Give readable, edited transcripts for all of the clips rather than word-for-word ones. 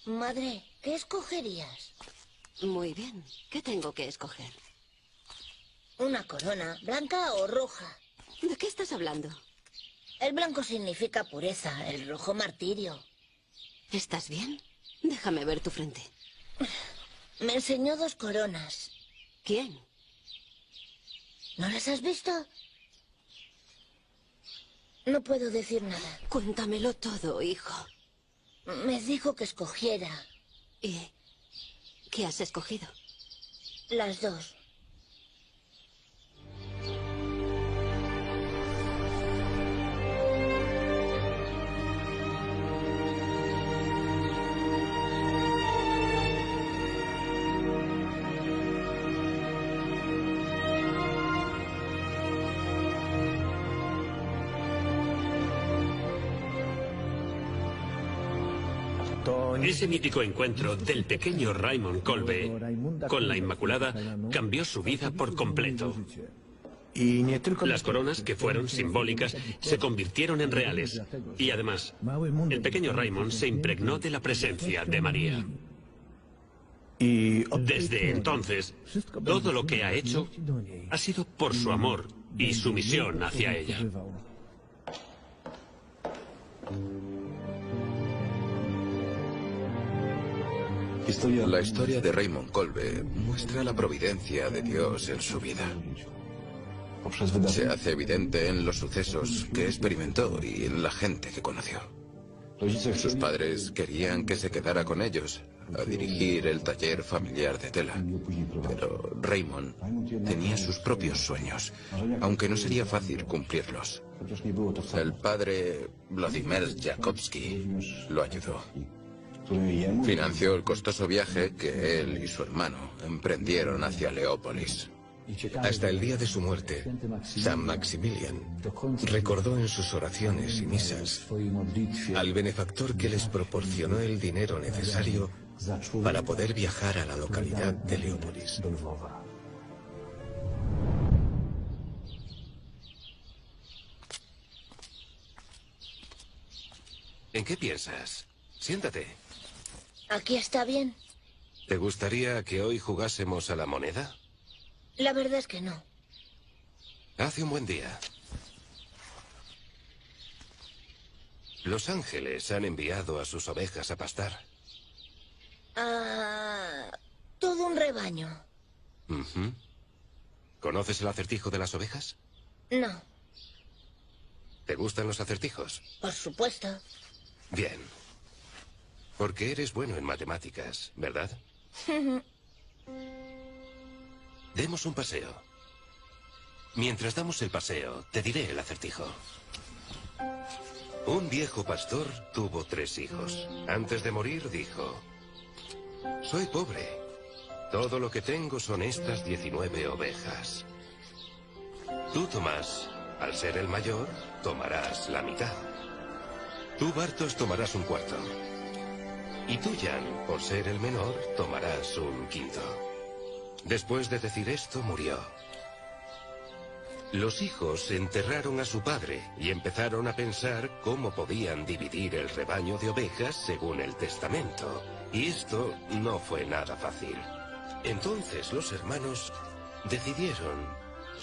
Madre, ¿qué escogerías? Muy bien. ¿Qué tengo que escoger? Una corona, blanca o roja. ¿De qué estás hablando? El blanco significa pureza, el rojo martirio. ¿Estás bien? Déjame ver tu frente. Me enseñó 2 coronas. ¿Quién? ¿No las has visto? No puedo decir nada. Cuéntamelo todo, hijo. Me dijo que escogiera. ¿Y qué has escogido? Las 2. Ese mítico encuentro del pequeño Raymond Kolbe con la Inmaculada cambió su vida por completo. Las coronas, que fueron simbólicas, se convirtieron en reales. Y además, el pequeño Raymond se impregnó de la presencia de María. Desde entonces, todo lo que ha hecho ha sido por su amor y su misión hacia ella. La historia de Raymond Kolbe muestra la providencia de Dios en su vida. Se hace evidente en los sucesos que experimentó y en la gente que conoció. Sus padres querían que se quedara con ellos a dirigir el taller familiar de tela. Pero Raymond tenía sus propios sueños, aunque no sería fácil cumplirlos. El padre Vladimir Jakovsky lo ayudó. Financió el costoso viaje que él y su hermano emprendieron hacia Leópolis. Hasta el día de su muerte, San Maximilian recordó en sus oraciones y misas al benefactor que les proporcionó el dinero necesario para poder viajar a la localidad de Leópolis. ¿En qué piensas? Siéntate. ¿Aquí está bien? ¿Te gustaría que hoy jugásemos a la moneda? La verdad es que no. Hace un buen día. Los ángeles han enviado a sus ovejas a pastar. Todo un rebaño. Ujú. ¿Conoces el acertijo de las ovejas? No, ¿Te gustan los acertijos? por supuesto. Bien. Porque eres bueno en matemáticas, ¿verdad? Demos un paseo. Mientras damos el paseo, te diré el acertijo. Un viejo pastor tuvo 3 hijos. Antes de morir dijo: soy pobre. Todo lo que tengo son estas 19 ovejas. Tú, Tomás, al ser el mayor, tomarás la mitad. Tú, Bartos, tomarás un cuarto. Y tú, Jan, por ser el menor, tomarás un quinto. Después de decir esto, murió. Los hijos enterraron a su padre y empezaron a pensar cómo podían dividir el rebaño de ovejas según el testamento. Y esto no fue nada fácil. Entonces los hermanos decidieron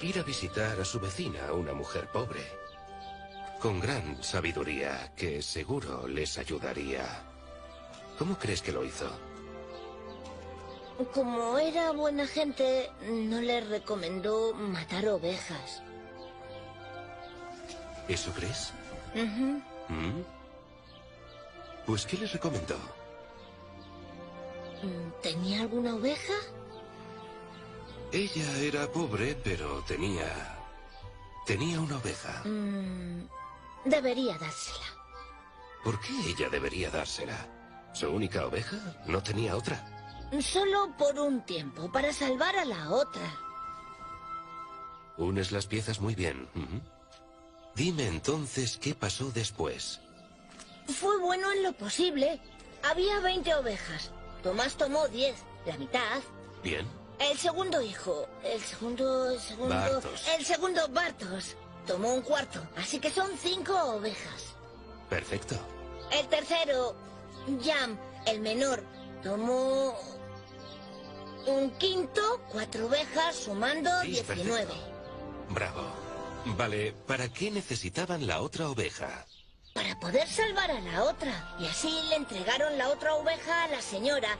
ir a visitar a su vecina, una mujer pobre, con gran sabiduría que seguro les ayudaría. ¿Cómo crees que lo hizo? Como era buena gente, no le recomendó matar ovejas. ¿Eso crees? Ujú. ¿Mm? Pues, ¿qué les recomendó? ¿Tenía alguna oveja? Ella era pobre, pero tenía una oveja. Debería dársela. ¿Por qué ella debería dársela? ¿Su única oveja? ¿No tenía otra? Solo por un tiempo, para salvar a la otra. Unes las piezas muy bien. Dime entonces qué pasó después. Fue bueno en lo posible. Había 20 ovejas. Tomás tomó 10, la mitad. Bien. El segundo hijo, Bartos. El segundo Bartos, tomó un cuarto, así que son 5 ovejas. Perfecto. El tercero Jam, el menor, tomó un quinto, 4 ovejas, sumando Sí, 19. perfecto. Bravo. Vale, ¿para qué necesitaban la otra oveja? Para poder salvar a la otra. Y así le entregaron la otra oveja a la señora.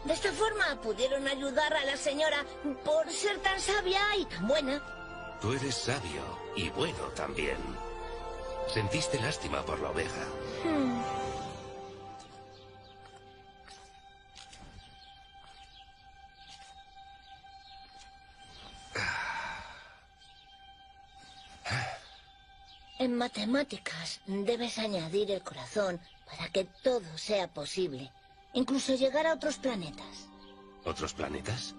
De esta forma pudieron ayudar a la señora por ser tan sabia y tan buena. Tú eres sabio y bueno también. Sentiste lástima por la oveja. En matemáticas debes añadir el corazón para que todo sea posible. Incluso llegar a otros planetas. ¿Otros planetas?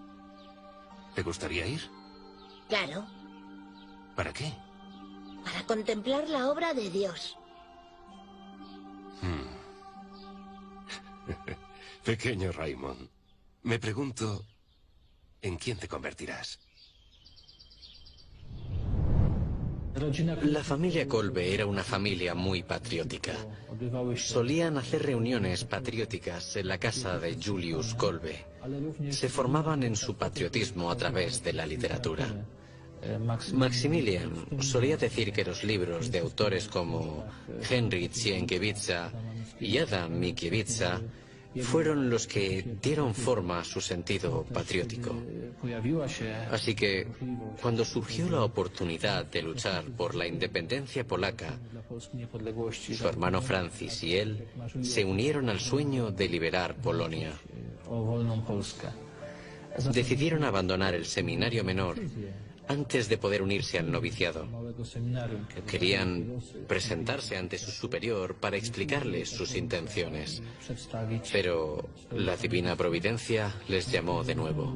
¿Te gustaría ir? Claro, ¿Para qué? para contemplar la obra de Dios. Pequeño Raymond, me pregunto, ¿en quién te convertirás? La familia Kolbe era una familia muy patriótica. Solían hacer reuniones patrióticas en la casa de Julius Kolbe. Se formaban en su patriotismo a través de la literatura. Maximilian solía decir que los libros de autores como Henryk Sienkiewicz y Adam Mickiewicz fueron los que dieron forma a su sentido patriótico. Así que, cuando surgió la oportunidad de luchar por la independencia polaca, su hermano Francis y él se unieron al sueño de liberar Polonia. Decidieron abandonar el seminario menor antes de poder unirse al noviciado. Querían presentarse ante su superior para explicarles sus intenciones. Pero la divina providencia les llamó de nuevo.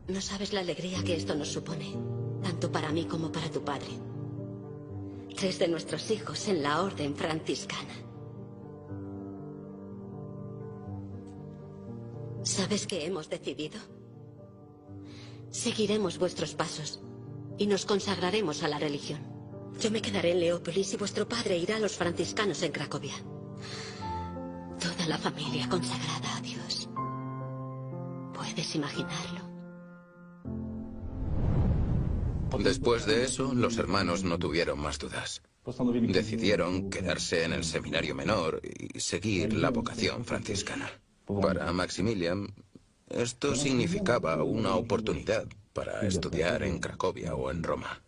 No sabes la alegría que esto nos supone, tanto para mí como para tu padre. 3 de nuestros hijos en la orden franciscana. ¿Sabes qué hemos decidido? Seguiremos vuestros pasos y nos consagraremos a la religión. Yo me quedaré en Leópolis y vuestro padre irá a los franciscanos en Cracovia. Toda la familia consagrada a Dios. ¿Puedes imaginarlo? Después de eso, los hermanos no tuvieron más dudas. Decidieron quedarse en el seminario menor y seguir la vocación franciscana. Para Maximilian, esto significaba una oportunidad para estudiar en Cracovia o en Roma.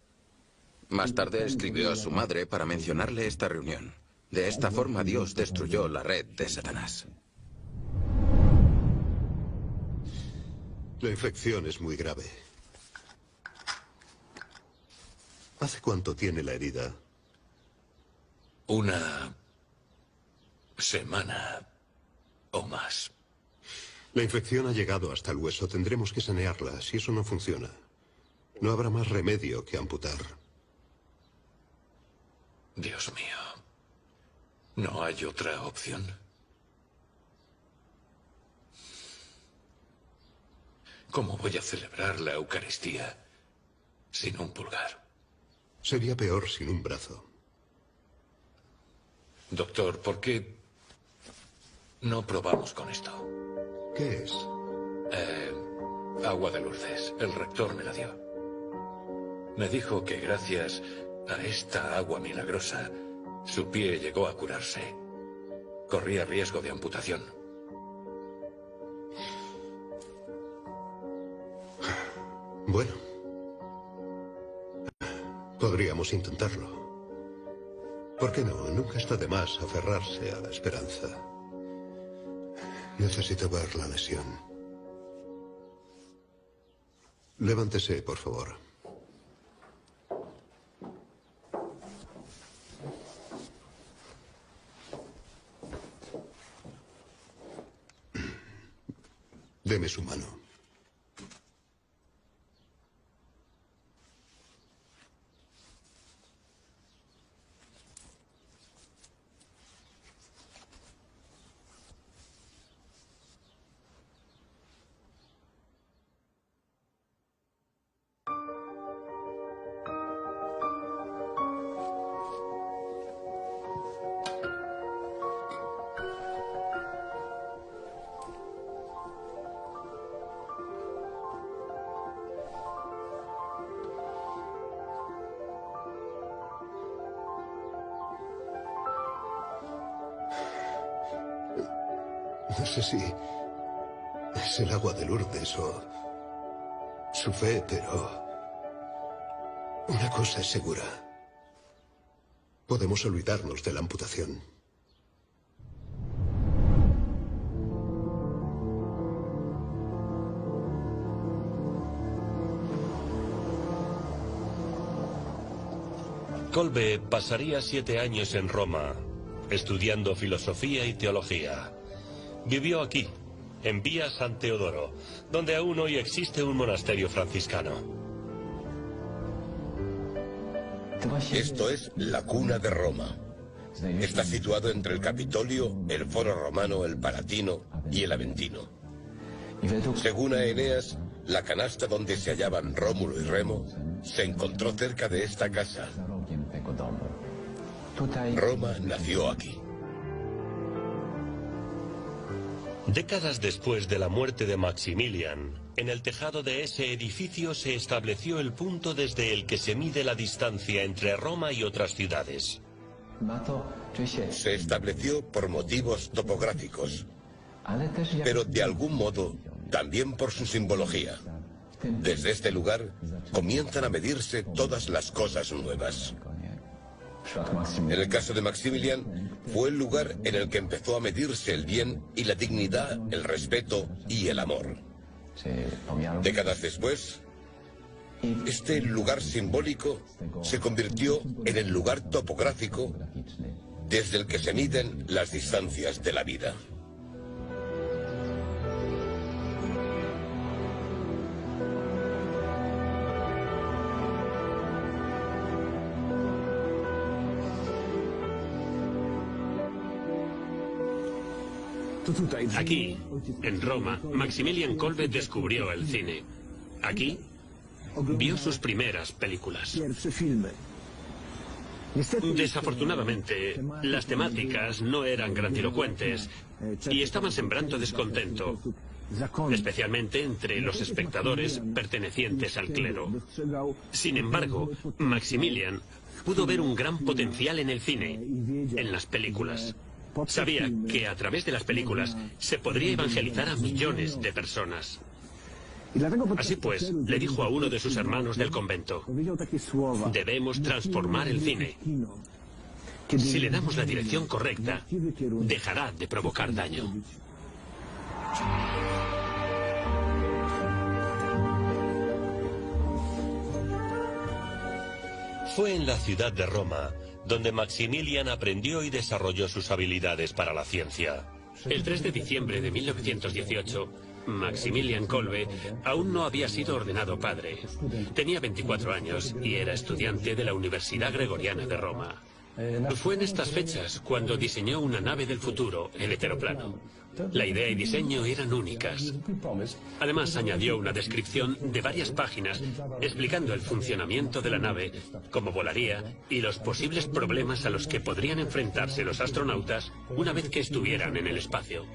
Más tarde escribió a su madre para mencionarle esta reunión. De esta forma Dios destruyó la red de Satanás. La infección es muy grave. ¿Hace cuánto tiene la herida? Una semana o más. La infección ha llegado hasta el hueso. Tendremos que sanearla. Si eso no funciona, no habrá más remedio que amputar. Dios mío. ¿No hay otra opción? ¿Cómo voy a celebrar la Eucaristía sin un pulgar? Sería peor sin un brazo. Doctor, ¿por qué no probamos con esto? ¿Qué es? Agua de Lourdes. El rector me la dio. Me dijo que gracias a esta agua milagrosa, su pie llegó a curarse. Corría riesgo de amputación. Bueno, podríamos intentarlo. ¿Por qué no? Nunca está de más aferrarse a la esperanza. Necesito ver la lesión. Levántese, por favor. Deme su mano. No sé si es el agua de Lourdes o su fe, pero una cosa es segura. Podemos olvidarnos de la amputación. Kolbe pasaría 7 años en Roma, estudiando filosofía y teología. Vivió aquí, en Vía San Teodoro, donde aún hoy existe un monasterio franciscano. Esto es la cuna de Roma. Está situado entre el Capitolio, el Foro Romano, el Palatino y el Aventino. Según Aeneas, la canasta donde se hallaban Rómulo y Remo se encontró cerca de esta casa. Roma nació aquí. Décadas después de la muerte de Maximilian, en el tejado de ese edificio se estableció el punto desde el que se mide la distancia entre Roma y otras ciudades. Se estableció por motivos topográficos, pero de algún modo también por su simbología. Desde este lugar comienzan a medirse todas las cosas nuevas. En el caso de Maximilian, fue el lugar en el que empezó a medirse el bien y la dignidad, el respeto y el amor. Décadas después, este lugar simbólico se convirtió en el lugar topográfico desde el que se miden las distancias de la vida. Aquí, en Roma, Maximilian Kolbe descubrió el cine. Aquí, vio sus primeras películas. Desafortunadamente, las temáticas no eran grandilocuentes y estaban sembrando descontento, especialmente entre los espectadores pertenecientes al clero. Sin embargo, Maximilian pudo ver un gran potencial en el cine, en las películas. Sabía que a través de las películas se podría evangelizar a millones de personas. Así pues, le dijo a uno de sus hermanos del convento: debemos transformar el cine. Si le damos la dirección correcta, dejará de provocar daño. Fue en la ciudad de Roma donde Maximilian aprendió y desarrolló sus habilidades para la ciencia. El 3 de diciembre de 1918, Maximilian Kolbe aún no había sido ordenado padre. Tenía 24 años y era estudiante de la Universidad Gregoriana de Roma. Fue en estas fechas cuando diseñó una nave del futuro, el heteroplano. La idea y diseño eran únicas. Además, añadió una descripción de varias páginas explicando el funcionamiento de la nave, cómo volaría y los posibles problemas a los que podrían enfrentarse los astronautas una vez que estuvieran en el espacio.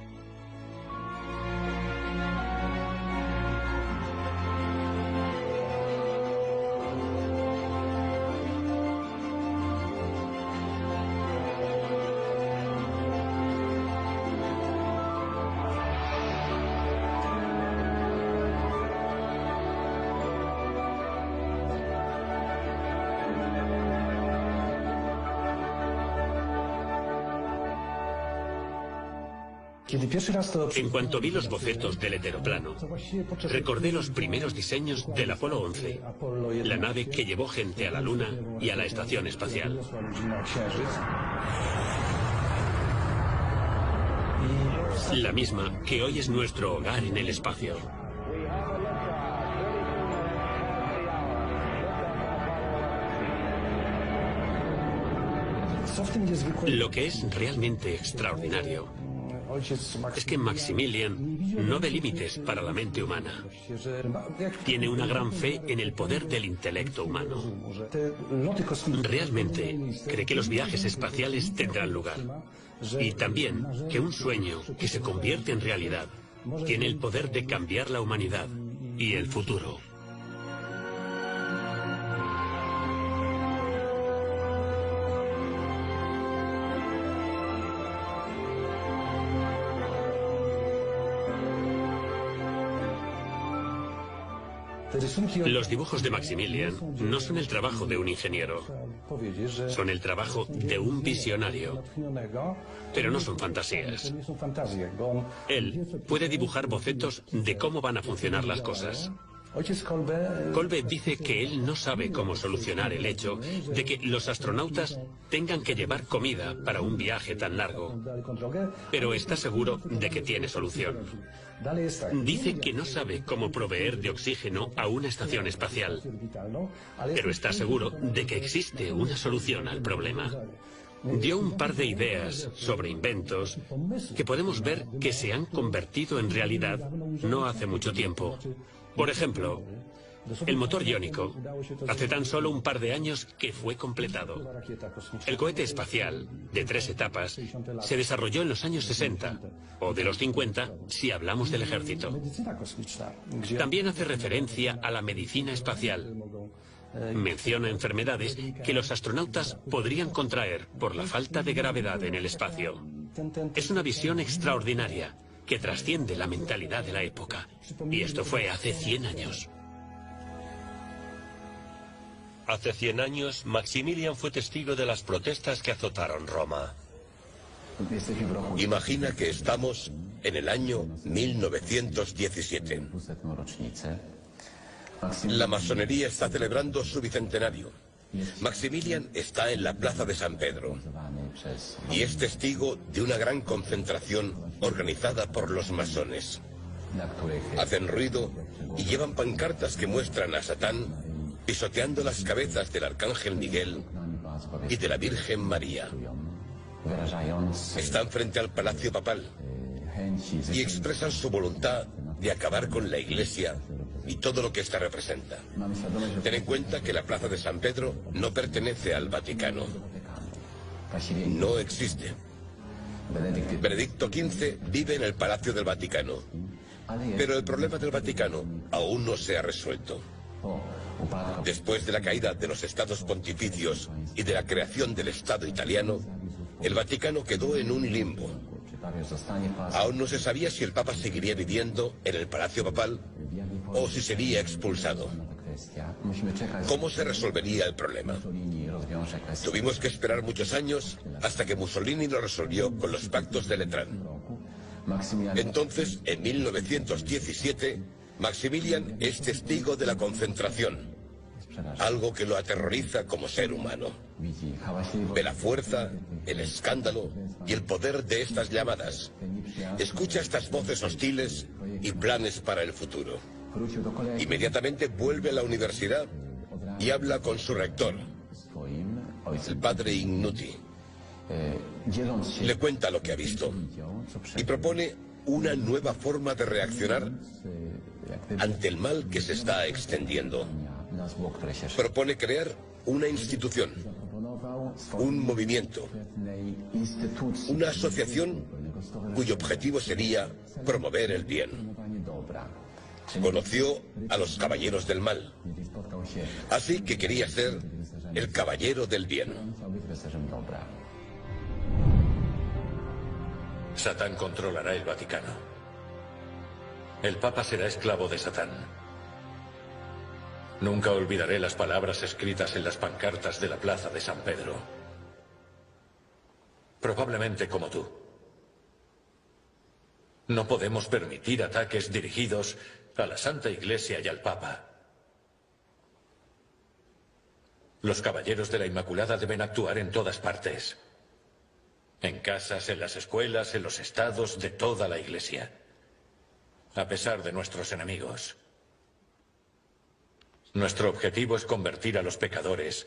En cuanto vi los bocetos del heteroplano, recordé los primeros diseños del Apolo 11, la nave que llevó gente a la Luna y a la Estación Espacial. La misma que hoy es nuestro hogar en el espacio. Lo que es realmente extraordinario es que Maximilian no ve límites para la mente humana. Tiene una gran fe en el poder del intelecto humano. Realmente cree que los viajes espaciales tendrán lugar. Y también que un sueño que se convierte en realidad tiene el poder de cambiar la humanidad y el futuro. Los dibujos de Maximilian no son el trabajo de un ingeniero, son el trabajo de un visionario, pero no son fantasías. Él puede dibujar bocetos de cómo van a funcionar las cosas. Kolbe dice que él no sabe cómo solucionar el hecho de que los astronautas tengan que llevar comida para un viaje tan largo, pero está seguro de que tiene solución. Dice que no sabe cómo proveer de oxígeno a una estación espacial, pero está seguro de que existe una solución al problema. Dio un par de ideas sobre inventos que podemos ver que se han convertido en realidad no hace mucho tiempo. Por ejemplo, el motor iónico. Hace tan solo un par de años que fue completado. El cohete espacial, de 3 etapas, se desarrolló en los años 60, o de los 50, si hablamos del ejército. También hace referencia a la medicina espacial. Menciona enfermedades que los astronautas podrían contraer por la falta de gravedad en el espacio. Es una visión extraordinaria que trasciende la mentalidad de la época. Y esto fue hace 100 años. Hace 100 años, Maximilian fue testigo de las protestas que azotaron Roma. Imagina que estamos en el año 1917. La masonería está celebrando su bicentenario. Maximilian está en la plaza de San Pedro y es testigo de una gran concentración organizada por los masones. Hacen ruido y llevan pancartas que muestran a Satán pisoteando las cabezas del Arcángel Miguel y de la Virgen María. Están frente al Palacio Papal y expresan su voluntad de acabar con la Iglesia y todo lo que ésta representa. Ten en cuenta que la plaza de San Pedro no pertenece al Vaticano. No existe. Benedicto XV vive en el Palacio del Vaticano. Pero el problema del Vaticano aún no se ha resuelto. Después de la caída de los estados pontificios y de la creación del Estado italiano, el Vaticano quedó en un limbo. Aún no se sabía si el Papa seguiría viviendo en el Palacio Papal o si sería expulsado. ¿Cómo se resolvería el problema? Tuvimos que esperar muchos años hasta que Mussolini lo resolvió con los pactos de Letrán. Entonces, en 1917, Maximilian es testigo de la concentración, algo que lo aterroriza como ser humano. Ve la fuerza, el escándalo y el poder de estas llamadas. Escucha estas voces hostiles y planes para el futuro. Inmediatamente vuelve a la universidad y habla con su rector, el padre Ignuti. Le cuenta lo que ha visto y propone una nueva forma de reaccionar ante el mal que se está extendiendo. Propone crear una institución, un movimiento, una asociación cuyo objetivo sería promover el bien. Conoció a los caballeros del mal, así que quería ser el caballero del bien. Satán controlará el Vaticano. El Papa será esclavo de Satán. Nunca olvidaré las palabras escritas en las pancartas de la plaza de San Pedro. Probablemente como tú. No podemos permitir ataques dirigidos a la Santa Iglesia y al Papa. Los caballeros de la Inmaculada deben actuar en todas partes. En casas, en las escuelas, en los estados de toda la Iglesia. A pesar de nuestros enemigos. Nuestro objetivo es convertir a los pecadores,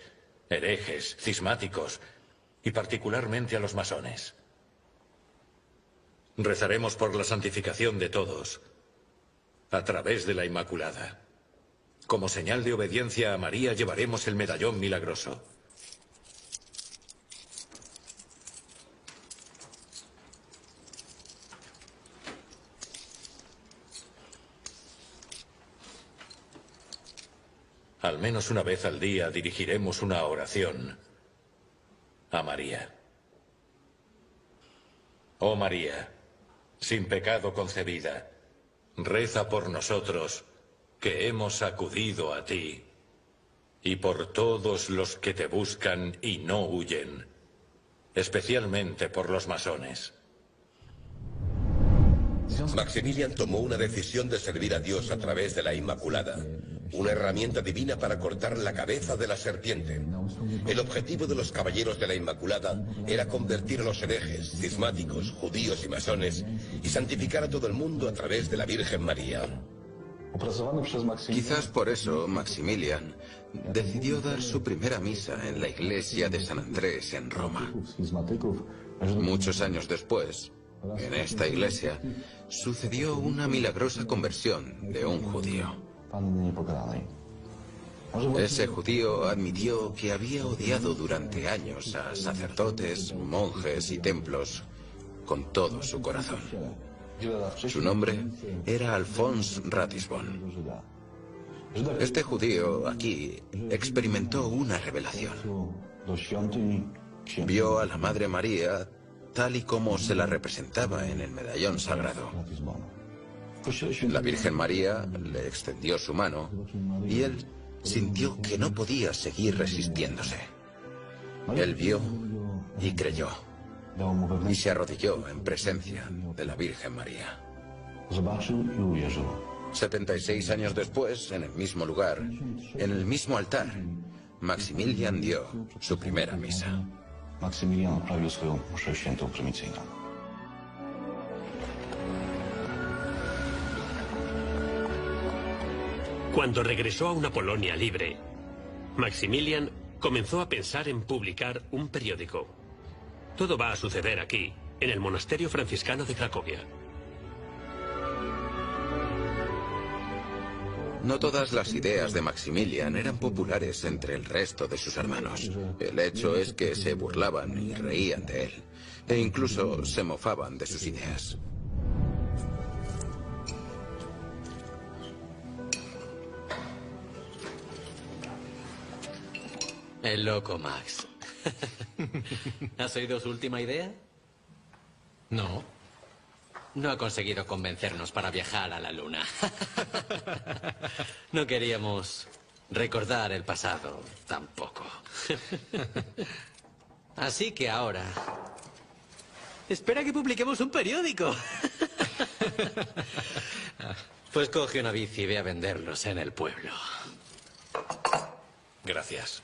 herejes, cismáticos y particularmente a los masones. Rezaremos por la santificación de todos a través de la Inmaculada. Como señal de obediencia a María llevaremos el medallón milagroso. Al menos una vez al día dirigiremos una oración a María. Oh María, sin pecado concebida, reza por nosotros que hemos acudido a ti, y por todos los que te buscan y no huyen, especialmente por los masones. Maximilian tomó una decisión de servir a Dios a través de la Inmaculada, una herramienta divina para cortar la cabeza de la serpiente. El objetivo de los caballeros de la Inmaculada era convertir a los herejes, cismáticos, judíos y masones y santificar a todo el mundo a través de la Virgen María. Quizás por eso Maximilian decidió dar su primera misa en la iglesia de San Andrés en Roma. Muchos años después, en esta iglesia, sucedió una milagrosa conversión de un judío. Ese judío admitió que había odiado durante años a sacerdotes, monjes y templos con todo su corazón. Su nombre era Alphonse Ratisbonne. Este judío aquí experimentó una revelación. Vio a la Madre María tal y como se la representaba en el medallón sagrado. La Virgen María le extendió su mano y él sintió que no podía seguir resistiéndose. Él vio y creyó, y se arrodilló en presencia de la Virgen María. 76 años después, en el mismo lugar, en el mismo altar, Maximilian dio su primera misa. Maksymilian odprawił swoją mszę świętą prymicyjną. Cuando regresó a una Polonia libre, Maximilian comenzó a pensar en publicar un periódico. Todo va a suceder aquí, en el monasterio franciscano de Cracovia. No todas las ideas de Maximilian eran populares entre el resto de sus hermanos. El hecho es que se burlaban y reían de él, e incluso se mofaban de sus ideas. El loco Max. ¿Has oído su última idea? No. No ha conseguido convencernos para viajar a la Luna. No queríamos recordar el pasado tampoco. Así que ahora... espera que publiquemos un periódico. Pues coge una bici y ve a venderlos en el pueblo. Gracias.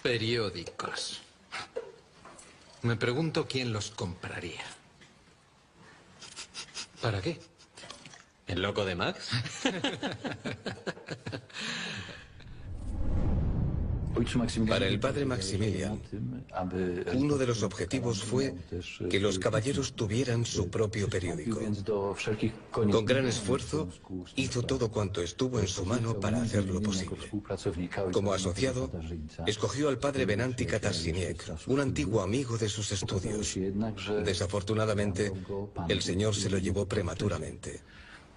Periódicos. Me pregunto quién los compraría. ¿Para qué? ¿El loco de Max? Para el padre Maximilian, uno de los objetivos fue que los caballeros tuvieran su propio periódico. Con gran esfuerzo, hizo todo cuanto estuvo en su mano para hacerlo posible. Como asociado, escogió al padre Venanti Katarzyniec, un antiguo amigo de sus estudios. Desafortunadamente, el señor se lo llevó prematuramente.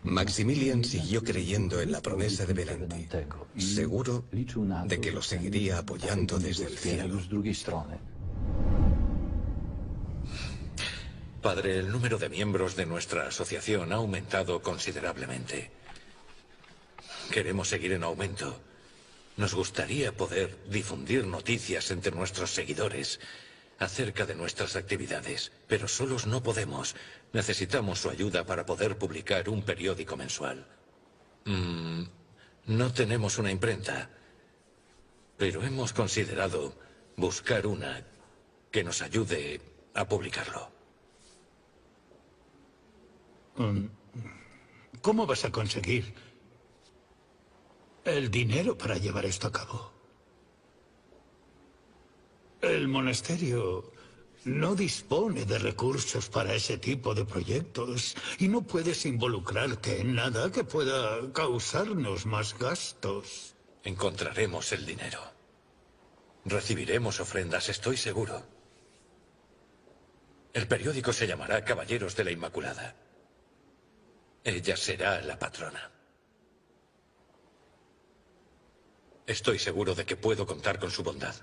Maximilian siguió creyendo en la promesa de Venanti, seguro de que lo seguiría apoyando desde el cielo. Padre, el número de miembros de nuestra asociación ha aumentado considerablemente. Queremos seguir en aumento. Nos gustaría poder difundir noticias entre nuestros seguidores acerca de nuestras actividades, pero solos no podemos. Necesitamos su ayuda para poder publicar un periódico mensual. No tenemos una imprenta, pero hemos considerado buscar una que nos ayude a publicarlo. ¿Cómo vas a conseguir el dinero para llevar esto a cabo? El monasterio no dispone de recursos para ese tipo de proyectos y no puedes involucrarte en nada que pueda causarnos más gastos. Encontraremos el dinero. Recibiremos ofrendas, estoy seguro. El periódico se llamará Caballeros de la Inmaculada. Ella será la patrona. Estoy seguro de que puedo contar con su bondad.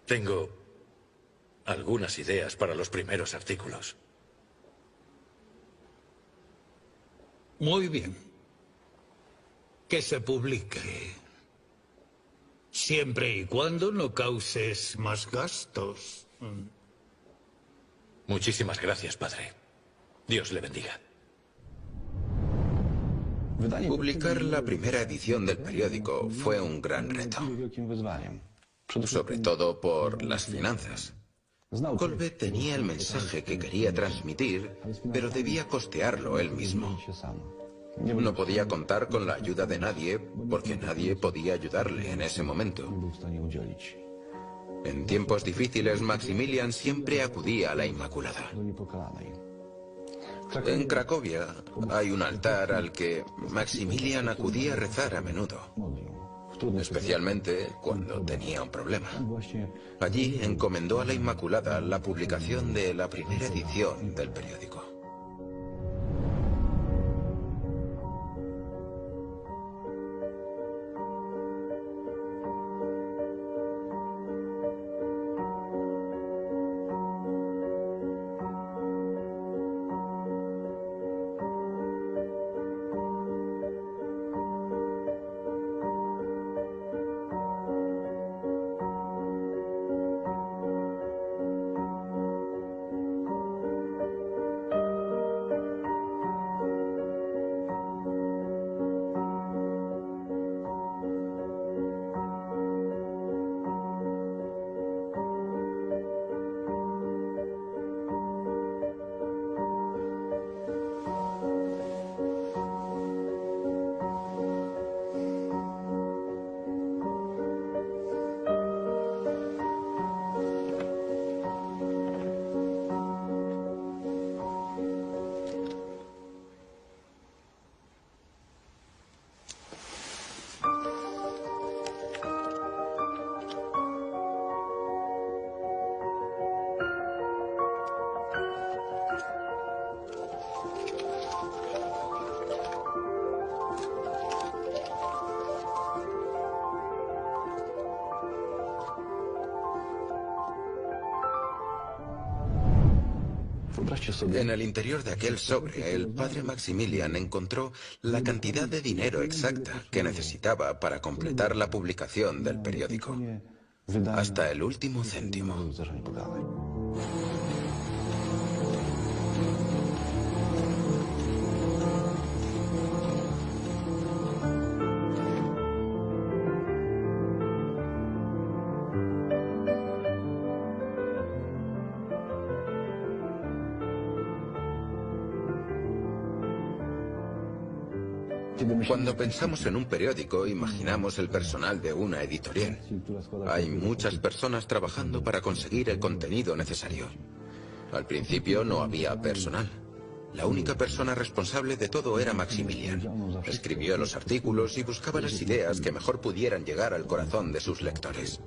Tengo algunas ideas para los primeros artículos. Muy bien. Que se publique. Siempre y cuando no causes más gastos. Muchísimas gracias, padre. Dios le bendiga. Publicar la primera edición del periódico fue un gran reto, sobre todo por las finanzas. Kolbe tenía el mensaje que quería transmitir, pero debía costearlo él mismo. No podía contar con la ayuda de nadie, porque nadie podía ayudarle en ese momento. En tiempos difíciles, Maximilian siempre acudía a la Inmaculada. En Cracovia hay un altar al que Maximilian acudía a rezar a menudo, especialmente cuando tenía un problema. Allí encomendó a la Inmaculada la publicación de la primera edición del periódico. En el interior de aquel sobre, el padre Maximilian encontró la cantidad de dinero exacta que necesitaba para completar la publicación del periódico, hasta el último céntimo. Cuando pensamos en un periódico, imaginamos el personal de una editorial. Hay muchas personas trabajando para conseguir el contenido necesario. Al principio no había personal. La única persona responsable de todo era Maximilian. Escribió los artículos y buscaba las ideas que mejor pudieran llegar al corazón de sus lectores.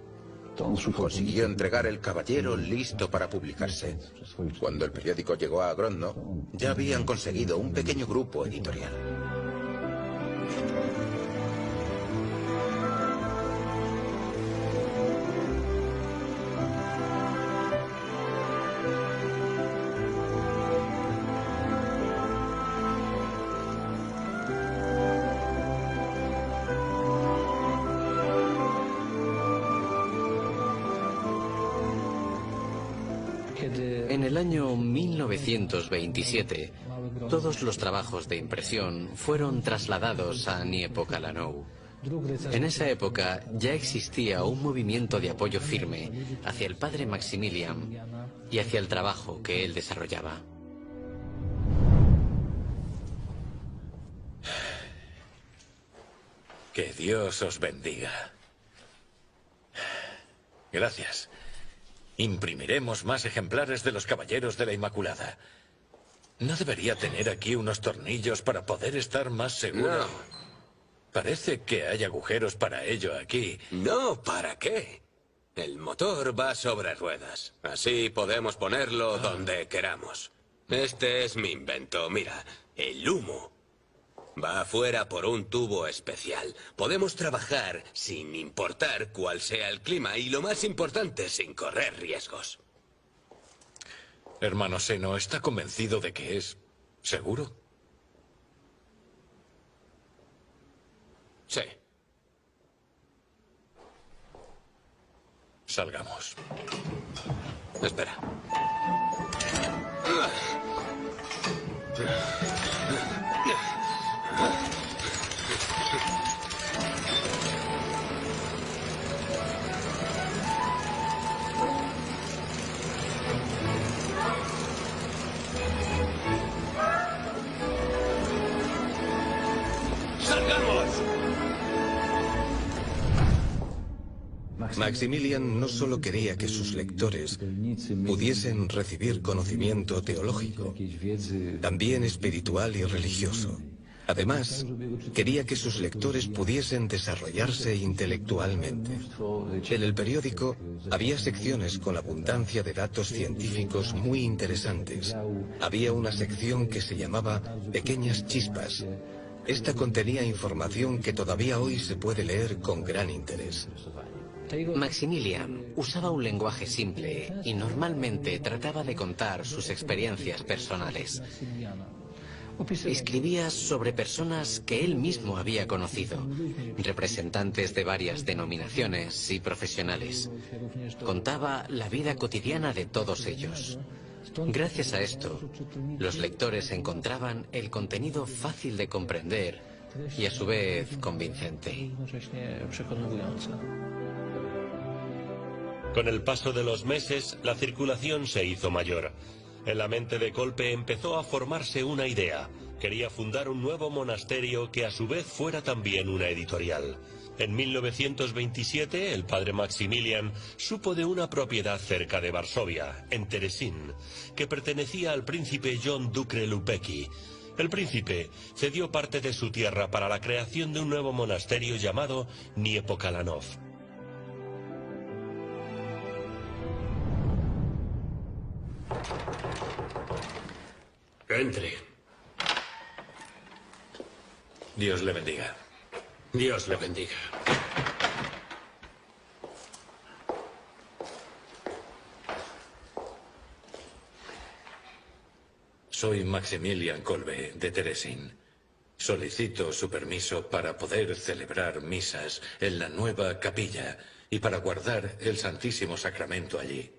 Consiguió entregar El Caballero listo para publicarse. Cuando el periódico llegó a Grodno, ya habían conseguido un pequeño grupo editorial. En el año 1927, todos los trabajos de impresión fueron trasladados a Niepokalanów. En esa época ya existía un movimiento de apoyo firme hacia el padre Maximilian y hacia el trabajo que él desarrollaba. Que Dios os bendiga. Gracias. Imprimiremos más ejemplares de los Caballeros de la Inmaculada. ¿No debería tener aquí unos tornillos para poder estar más seguro? No. Parece que hay agujeros para ello aquí. No, ¿para qué? El motor va sobre ruedas. Así podemos ponerlo donde queramos. Este es mi invento. Mira, el humo va afuera por un tubo especial. Podemos trabajar sin importar cuál sea el clima y, lo más importante, sin correr riesgos. Hermano Seno, ¿está convencido de que es seguro? Sí. Salgamos. Espera. Maximilian no solo quería que sus lectores pudiesen recibir conocimiento teológico, también espiritual y religioso. Además, quería que sus lectores pudiesen desarrollarse intelectualmente. En el periódico había secciones con abundancia de datos científicos muy interesantes. Había una sección que se llamaba Pequeñas Chispas. Esta contenía información que todavía hoy se puede leer con gran interés. Maximilian usaba un lenguaje simple y normalmente trataba de contar sus experiencias personales. Escribía sobre personas que él mismo había conocido, representantes de varias denominaciones y profesionales. Contaba la vida cotidiana de todos ellos. Gracias a esto, los lectores encontraban el contenido fácil de comprender y a su vez convincente. Con el paso de los meses, la circulación se hizo mayor. En la mente de Kolbe empezó a formarse una idea. Quería fundar un nuevo monasterio que a su vez fuera también una editorial. En 1927, el padre Maximilian supo de una propiedad cerca de Varsovia, en Teresín, que pertenecía al príncipe John Ducre Lupecki. El príncipe cedió parte de su tierra para la creación de un nuevo monasterio llamado Niepokalanów. Entre. Dios le bendiga. Dios le bendiga. Soy Maximilian Kolbe, de Teresín. Solicito su permiso para poder celebrar misas en la nueva capilla y para guardar el Santísimo Sacramento allí.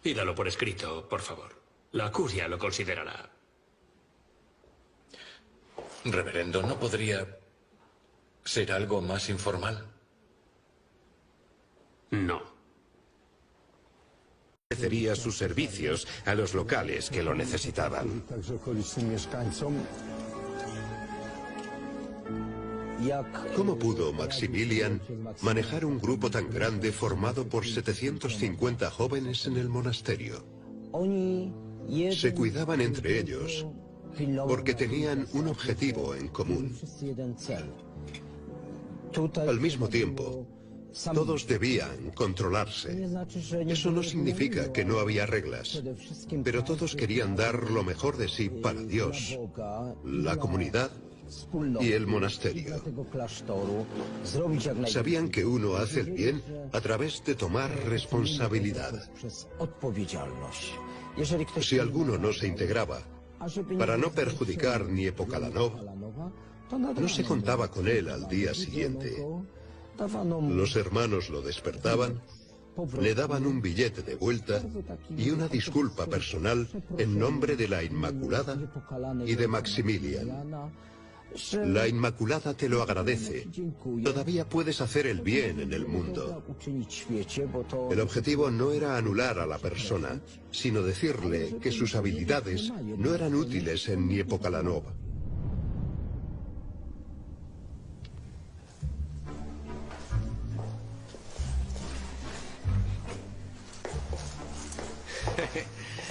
Pídalo por escrito, por favor. La curia lo considerará. Reverendo, ¿no podría ser algo más informal? No. Ofrecería sus servicios a los locales que lo necesitaban. ¿Cómo pudo Maximilian manejar un grupo tan grande formado por 750 jóvenes en el monasterio? Se cuidaban entre ellos porque tenían un objetivo en común. Al mismo tiempo, todos debían controlarse. Eso no significa que no había reglas, pero todos querían dar lo mejor de sí para Dios, la comunidad y el monasterio. Sabían que uno hace el bien a través de tomar responsabilidad. Si alguno no se integraba, para no perjudicar Niepokalanów, no se contaba con él al día siguiente. Los hermanos lo despertaban, le daban un billete de vuelta y una disculpa personal en nombre de la Inmaculada y de Maximilian. La Inmaculada te lo agradece. Todavía puedes hacer el bien en el mundo. El objetivo no era anular a la persona, sino decirle que sus habilidades no eran útiles en Niepokalanów.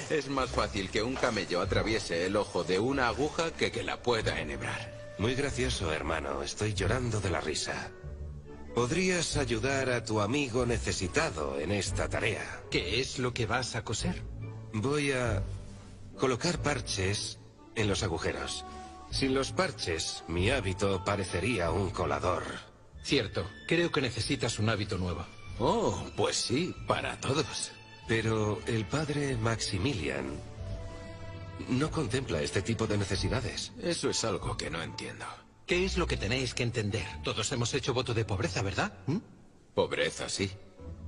Es más fácil que un camello atraviese el ojo de una aguja que la pueda enhebrar. Muy gracioso, hermano. Estoy llorando de la risa. ¿Podrías ayudar a tu amigo necesitado en esta tarea? ¿Qué es lo que vas a coser? Voy a colocar parches en los agujeros. Sin los parches, mi hábito parecería un colador. Cierto. Creo que necesitas un hábito nuevo. Oh, pues sí, para todos. Pero el padre Maximilian no contempla este tipo de necesidades. Eso es algo que no entiendo. ¿Qué es lo que tenéis que entender? Todos hemos hecho voto de pobreza, ¿verdad? Pobreza, sí.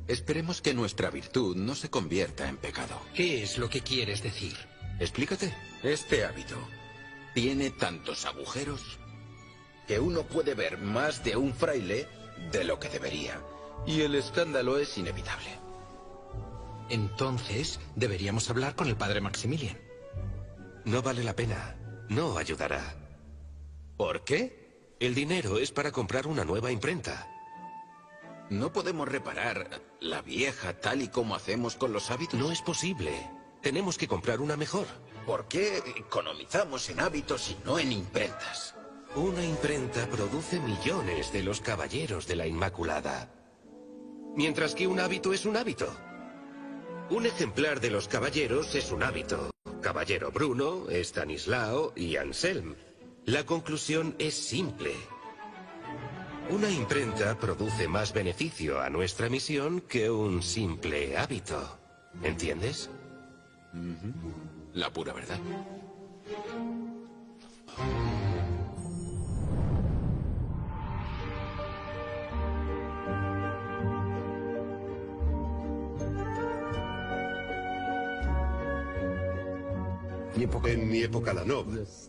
Esperemos que nuestra virtud no se convierta en pecado. ¿Qué es lo que quieres decir? Explícate. Este hábito tiene tantos agujeros que uno puede ver más de un fraile de lo que debería. Y el escándalo es inevitable. Entonces, deberíamos hablar con el padre Maximilian. No vale la pena. No ayudará. ¿Por qué? El dinero es para comprar una nueva imprenta. ¿No podemos reparar la vieja tal y como hacemos con los hábitos? No es posible. Tenemos que comprar una mejor. ¿Por qué economizamos en hábitos y no en imprentas? Una imprenta produce millones de los caballeros de la Inmaculada. Mientras que un hábito es un hábito. Un ejemplar de los caballeros es un hábito. Caballero Bruno, Estanislao y Anselm. La conclusión es simple. Una imprenta produce más beneficio a nuestra misión que un simple hábito. ¿Entiendes? La pura verdad. En Niepocalanov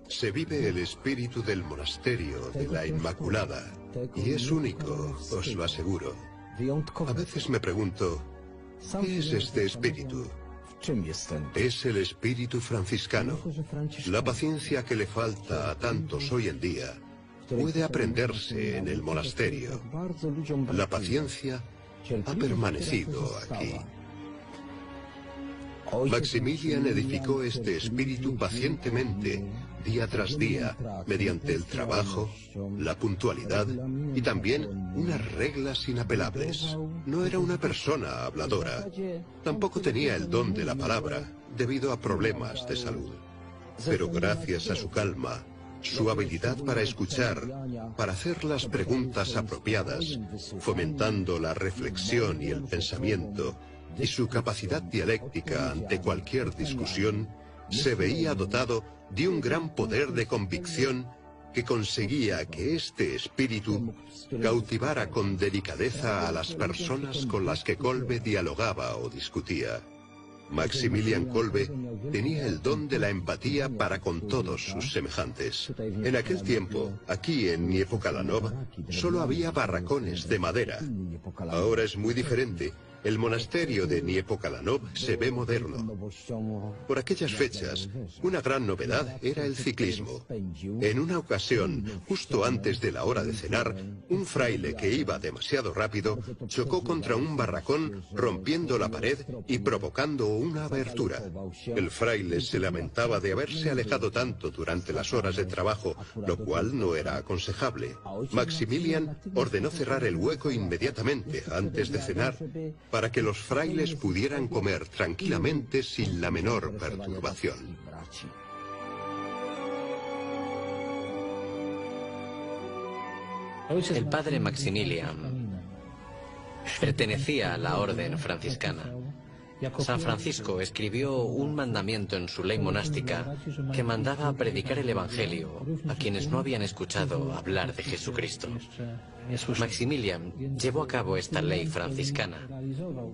se vive el espíritu del monasterio de la Inmaculada. Y es único, os lo aseguro. A veces me pregunto, ¿qué es este espíritu? Es el espíritu franciscano. La paciencia que le falta a tantos hoy en día puede aprenderse en el monasterio. La paciencia ha permanecido aquí. Maximilian edificó este espíritu pacientemente, día tras día, mediante el trabajo, la puntualidad y también unas reglas inapelables. No era una persona habladora. Tampoco tenía el don de la palabra, debido a problemas de salud. Pero gracias a su calma, su habilidad para escuchar, para hacer las preguntas apropiadas, fomentando la reflexión y el pensamiento, y su capacidad dialéctica ante cualquier discusión, se veía dotado de un gran poder de convicción que conseguía que este espíritu cautivara con delicadeza a las personas con las que Kolbe dialogaba o discutía. Maximilian Kolbe tenía el don de la empatía para con todos sus semejantes. En aquel tiempo, aquí en Niepocalanov, solo había barracones de madera. Ahora es muy diferente. El monasterio de Niepocalanov se ve moderno. Por aquellas fechas, una gran novedad era el ciclismo. En una ocasión, justo antes de la hora de cenar, un fraile que iba demasiado rápido chocó contra un barracón, rompiendo la pared y provocando una abertura. El fraile se lamentaba de haberse alejado tanto durante las horas de trabajo, lo cual no era aconsejable. Maximilian ordenó cerrar el hueco inmediatamente antes de cenar, para que los frailes pudieran comer tranquilamente sin la menor perturbación. El padre Maximilian pertenecía a la orden franciscana. San Francisco escribió un mandamiento en su ley monástica que mandaba predicar el Evangelio a quienes no habían escuchado hablar de Jesucristo. Maximilian llevó a cabo esta ley franciscana.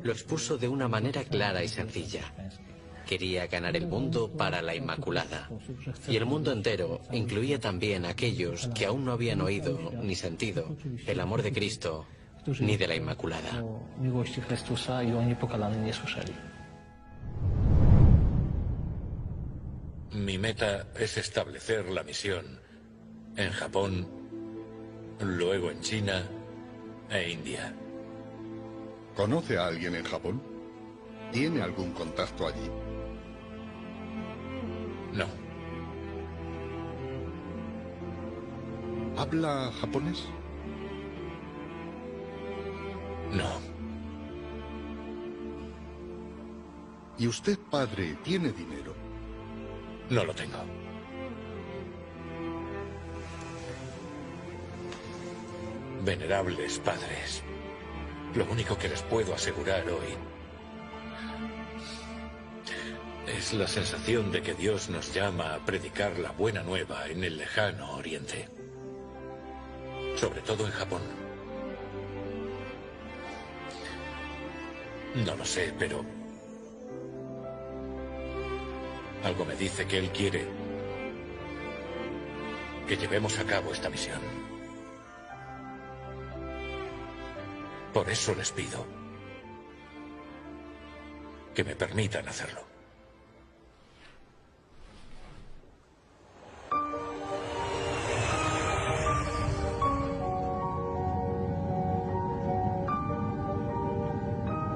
Lo expuso de una manera clara y sencilla. Quería ganar el mundo para la Inmaculada. Y el mundo entero incluía también a aquellos que aún no habían oído ni sentido el amor de Cristo ni de la Inmaculada. Mi meta es establecer la misión en Japón, luego en China e India. ¿Conoce a alguien en Japón? ¿Tiene algún contacto allí? No. ¿Habla japonés? No. ¿Y usted, padre, tiene dinero? No lo tengo. Venerables padres, lo único que les puedo asegurar hoy Es la sensación de que Dios nos llama a predicar la buena nueva en el lejano oriente. Sobre todo en Japón. No lo sé, pero algo me dice que Él quiere que llevemos a cabo esta misión. Por eso les pido que me permitan hacerlo.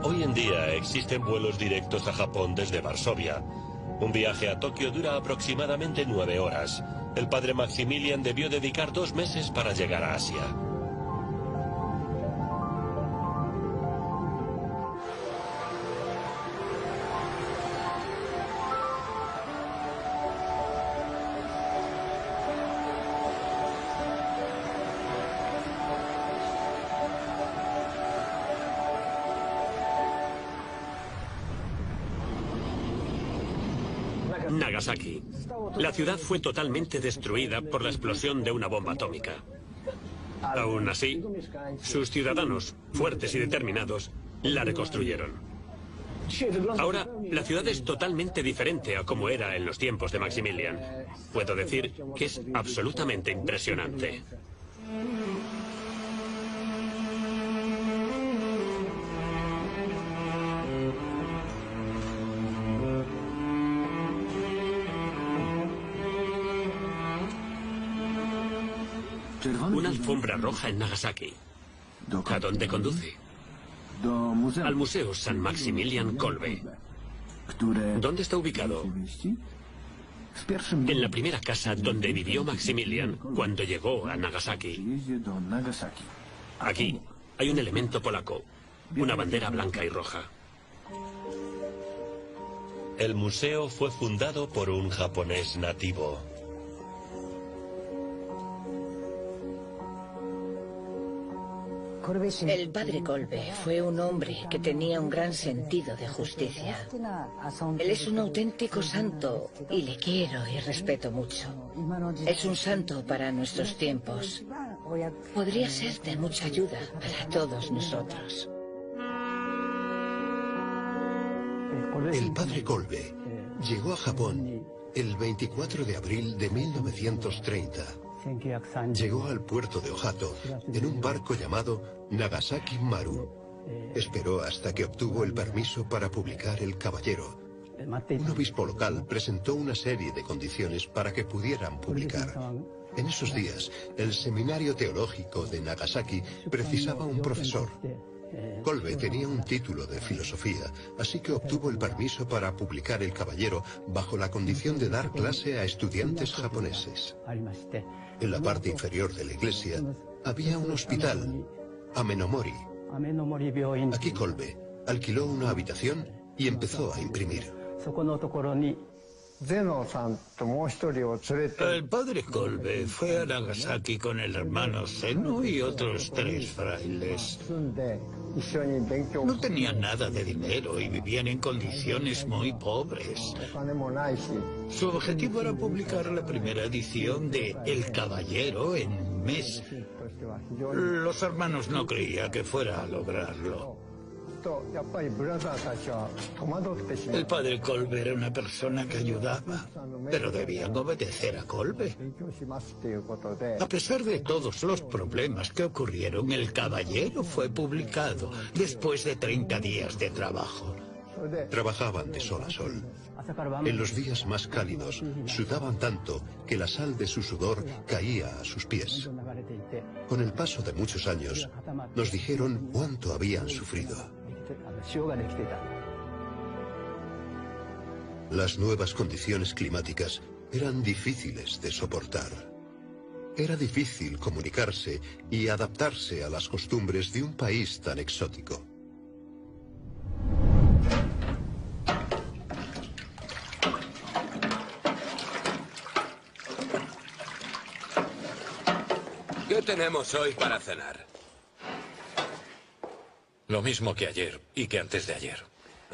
Hoy en día existen vuelos directos a Japón desde Varsovia. Un viaje a Tokio dura aproximadamente 9 horas. El padre Maximilian debió dedicar 2 meses para llegar a Asia. Nagasaki. La ciudad fue totalmente destruida por la explosión de una bomba atómica. Aún así, sus ciudadanos, fuertes y determinados, la reconstruyeron. Ahora, la ciudad es totalmente diferente a como era en los tiempos de Maximilian. Puedo decir que es absolutamente impresionante. Una alfombra roja en Nagasaki. ¿A dónde conduce? Al Museo San Maximilian Kolbe. ¿Dónde está ubicado? En la primera casa donde vivió Maximilian cuando llegó a Nagasaki. Aquí hay un elemento polaco, una bandera blanca y roja. El museo fue fundado por un japonés nativo. El padre Kolbe fue un hombre que tenía un gran sentido de justicia. Él es un auténtico santo y le quiero y respeto mucho. Es un santo para nuestros tiempos. Podría ser de mucha ayuda para todos nosotros. El padre Kolbe llegó a Japón el 24 de abril de 1930. Llegó al puerto de Ohato en un barco llamado Nagasaki Maru. Esperó hasta que obtuvo el permiso para publicar El Caballero. Un obispo local presentó una serie de condiciones para que pudieran publicar. En esos días, el seminario teológico de Nagasaki precisaba un profesor. Kolbe tenía un título de filosofía, así que obtuvo el permiso para publicar El Caballero bajo la condición de dar clase a estudiantes japoneses. En la parte inferior de la iglesia había un hospital, Amenomori. Aquí Kolbe alquiló una habitación y empezó a imprimir. El padre Kolbe fue a Nagasaki con el hermano Zeno y otros 3 frailes. No tenían nada de dinero y vivían en condiciones muy pobres. Su objetivo era publicar la primera edición de El Caballero en un mes. Los hermanos no creían que fuera a lograrlo. El padre Kolbe era una persona que ayudaba, pero debían obedecer a Kolbe. A pesar de todos los problemas que ocurrieron, El Caballero fue publicado después de 30 días de trabajo. Trabajaban de sol a sol. En los días más cálidos, sudaban tanto que la sal de su sudor caía a sus pies. Con el paso de muchos años, nos dijeron cuánto habían sufrido. Las nuevas condiciones climáticas eran difíciles de soportar. Era difícil comunicarse y adaptarse a las costumbres de un país tan exótico. ¿Qué tenemos hoy para cenar? Lo mismo que ayer y que antes de ayer.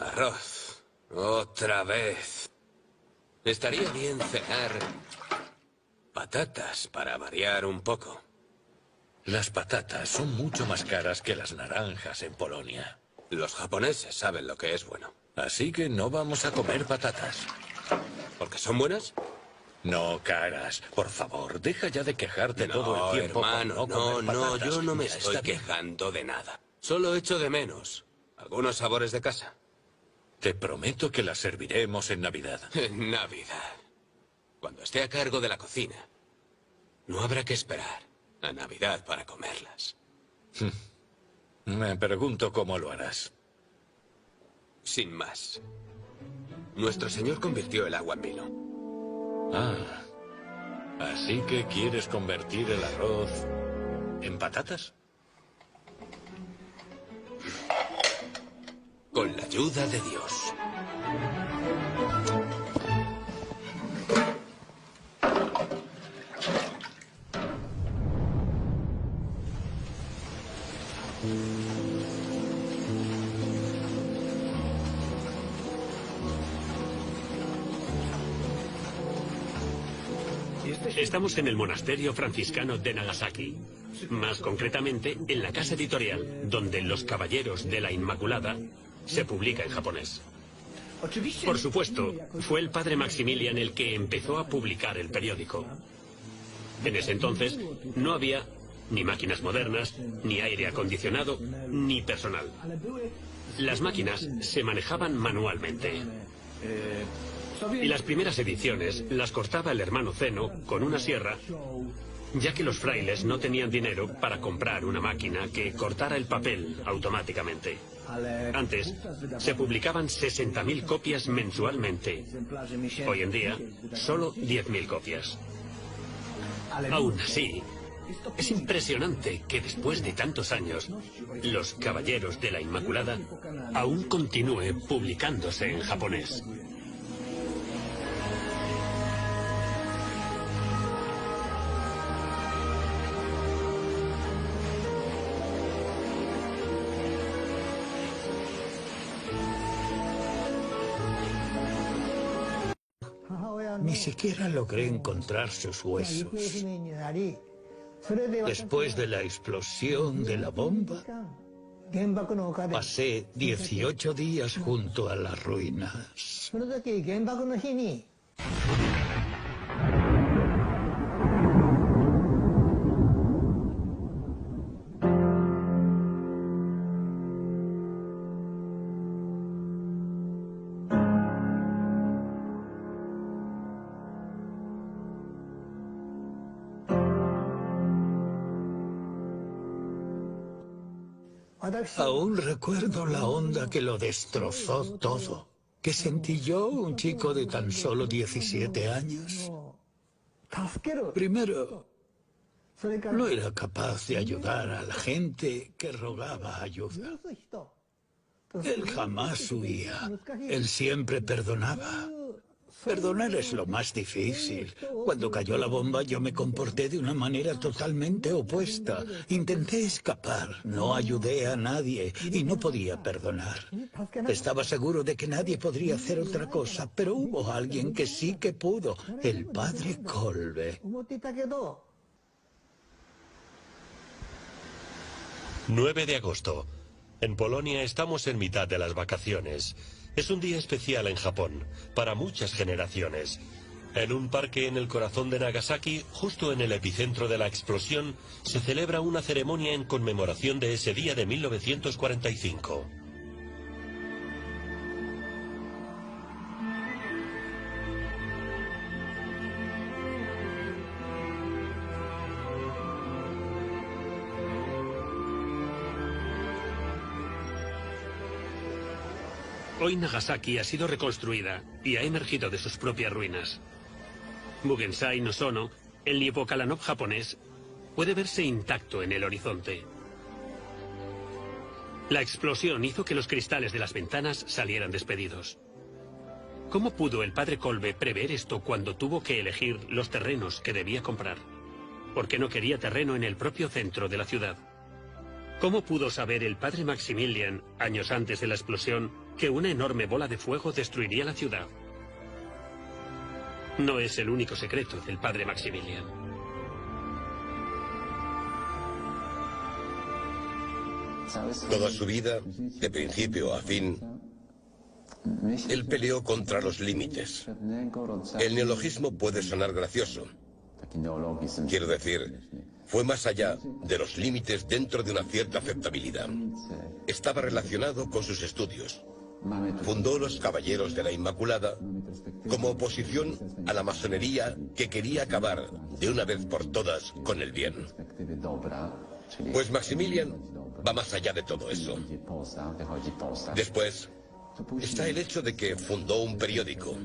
Arroz. Otra vez. Estaría bien cenar patatas para variar un poco. Las patatas son mucho más caras que las naranjas en Polonia. Los japoneses saben lo que es bueno. Así que no vamos a comer patatas. ¿Porque son buenas? No, caras. Por favor, deja ya de quejarte todo el tiempo. Hermano, no, yo no me estoy quejando de nada. Solo echo de menos algunos sabores de casa. Te prometo que las serviremos en Navidad. En Navidad. Cuando esté a cargo de la cocina, no habrá que esperar a Navidad para comerlas. Me pregunto cómo lo harás. Sin más. Nuestro Señor convirtió el agua en vino. Ah, ¿así que quieres convertir el arroz en patatas? Con la ayuda de Dios. Estamos en el monasterio franciscano de Nagasaki, más concretamente en la casa editorial, donde Los Caballeros de la Inmaculada se publica en japonés. Por supuesto, fue el padre Maximilian el que empezó a publicar el periódico. En ese entonces no había ni máquinas modernas, ni aire acondicionado, ni personal. Las máquinas se manejaban manualmente. Y las primeras ediciones las cortaba el hermano Zeno con una sierra, ya que los frailes no tenían dinero para comprar una máquina que cortara el papel automáticamente. Antes se publicaban 60.000 copias mensualmente. Hoy en día, solo 10.000 copias. Aún así, es impresionante que después de tantos años, Los Caballeros de la Inmaculada aún continúe publicándose en japonés. Ni siquiera logré encontrar sus huesos. Después de la explosión de la bomba, pasé 18 días junto a las ruinas. Aún recuerdo la onda que lo destrozó todo. ¿Qué sentí yo, un chico de tan solo 17 años? Primero, no era capaz de ayudar a la gente que rogaba ayuda. Él jamás huía. Él siempre perdonaba. Perdonar es lo más difícil. Cuando cayó la bomba yo me comporté de una manera totalmente opuesta. Intenté escapar, no ayudé a nadie y no podía perdonar. Estaba seguro de que nadie podría hacer otra cosa, pero hubo alguien que sí que pudo, el padre Kolbe. 9 de agosto. En Polonia estamos en mitad de las vacaciones. Es un día especial en Japón, para muchas generaciones. En un parque en el corazón de Nagasaki, justo en el epicentro de la explosión, se celebra una ceremonia en conmemoración de ese día de 1945. Hoy Nagasaki ha sido reconstruida y ha emergido de sus propias ruinas. Mugensai no Sono, el Niepokalanov japonés, puede verse intacto en el horizonte. La explosión hizo que los cristales de las ventanas salieran despedidos. ¿Cómo pudo el padre Kolbe prever esto cuando tuvo que elegir los terrenos que debía comprar? Porque no quería terreno en el propio centro de la ciudad. ¿Cómo pudo saber el padre Maximilian, años antes de la explosión, que una enorme bola de fuego destruiría la ciudad. No es el único secreto del padre Maximilian. Toda su vida, de principio a fin, él peleó contra los límites. El neologismo puede sonar gracioso. Quiero decir, fue más allá de los límites dentro de una cierta aceptabilidad. Estaba relacionado con sus estudios. Fundó los Caballeros de la Inmaculada como oposición a la masonería que quería acabar de una vez por todas con el bien. Pues Maximilian va más allá de todo eso. Después está el hecho de que fundó un periódico.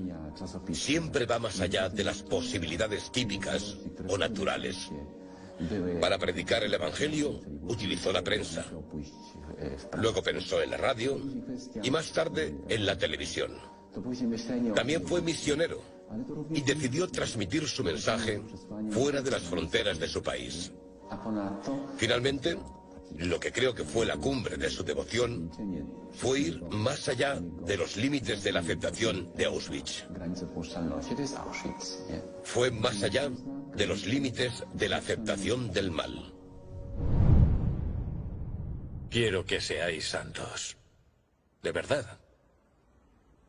Siempre va más allá de las posibilidades típicas o naturales. Para predicar el Evangelio, utilizó la prensa. Luego pensó en la radio y más tarde en la televisión. También fue misionero y decidió transmitir su mensaje fuera de las fronteras de su país. Finalmente, lo que creo que fue la cumbre de su devoción fue ir más allá de los límites de la aceptación de Auschwitz. Fue más allá de los límites de la aceptación del mal. Quiero que seáis santos. De verdad.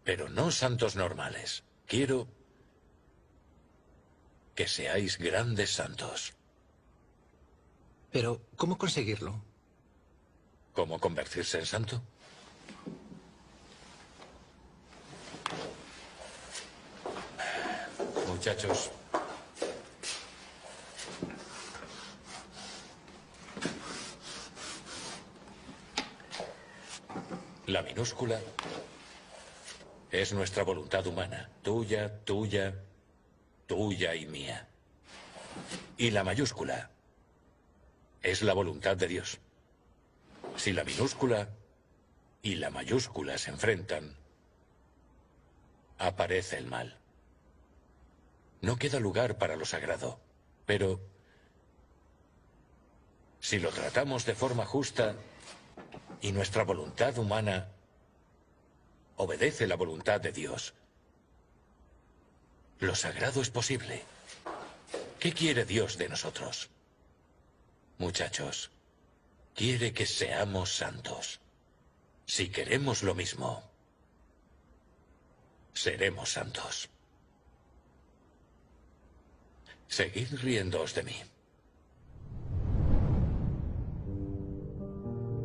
Pero no santos normales. Quiero que seáis grandes santos. Pero, ¿cómo conseguirlo? ¿Cómo convertirse en santo? Muchachos. La minúscula es nuestra voluntad humana. Tuya, tuya, tuya y mía. Y la mayúscula es la voluntad de Dios. Si la minúscula y la mayúscula se enfrentan, aparece el mal. No queda lugar para lo sagrado, pero si lo tratamos de forma justa y nuestra voluntad humana obedece la voluntad de Dios, lo sagrado es posible. ¿Qué quiere Dios de nosotros? Muchachos, quiere que seamos santos. Si queremos lo mismo, seremos santos. Seguid riéndoos de mí.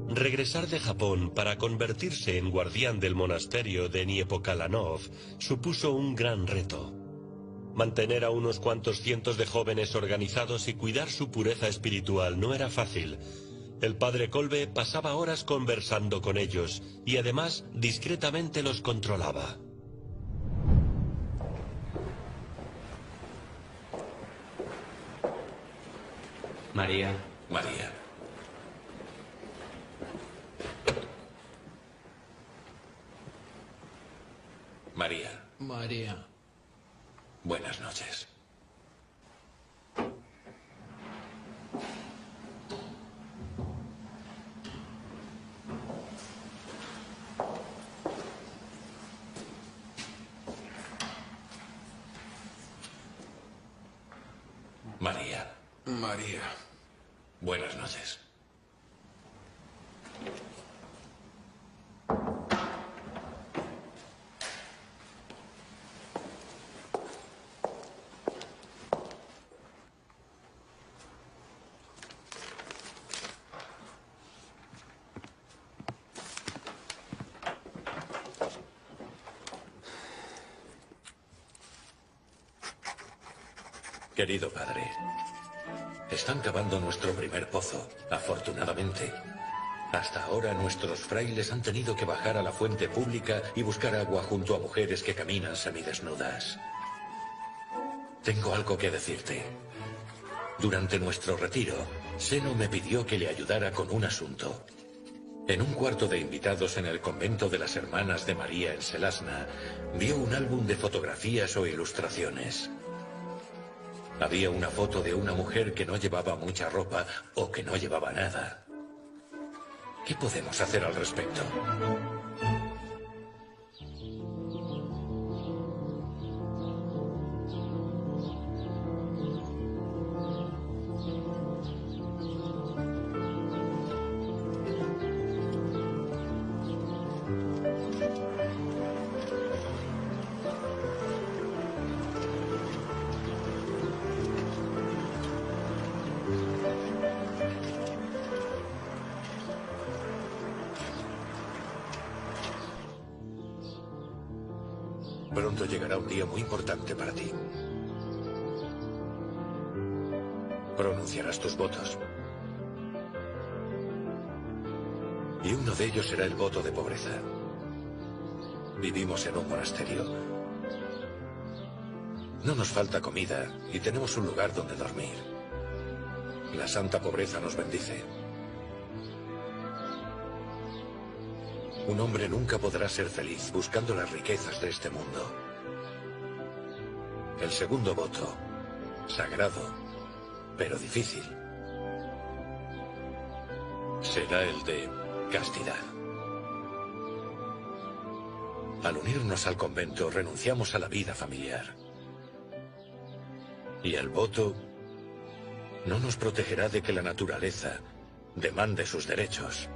Regresar de Japón para convertirse en guardián del monasterio de Niepokalanov supuso un gran reto. Mantener a unos cuantos cientos de jóvenes organizados y cuidar su pureza espiritual no era fácil. El padre Kolbe pasaba horas conversando con ellos y además discretamente los controlaba. María. María. María. María. Buenas noches. María. María. Buenas noches. Querido padre, están cavando nuestro primer pozo, afortunadamente. Hasta ahora nuestros frailes han tenido que bajar a la fuente pública y buscar agua junto a mujeres que caminan semidesnudas. Tengo algo que decirte. Durante nuestro retiro, Seno me pidió que le ayudara con un asunto. En un cuarto de invitados en el convento de las Hermanas de María en Selasna, vio un álbum de fotografías o ilustraciones. Había una foto de una mujer que no llevaba mucha ropa o que no llevaba nada. ¿Qué podemos hacer al respecto? Pronto llegará un día muy importante para ti. Pronunciarás tus votos. Y uno de ellos será el voto de pobreza. Vivimos en un monasterio. No nos falta comida y tenemos un lugar donde dormir. La santa pobreza nos bendice. Un hombre nunca podrá ser feliz buscando las riquezas de este mundo. El segundo voto, sagrado, pero difícil, será el de castidad. Al unirnos al convento, renunciamos a la vida familiar. Y el voto no nos protegerá de que la naturaleza demande sus derechos.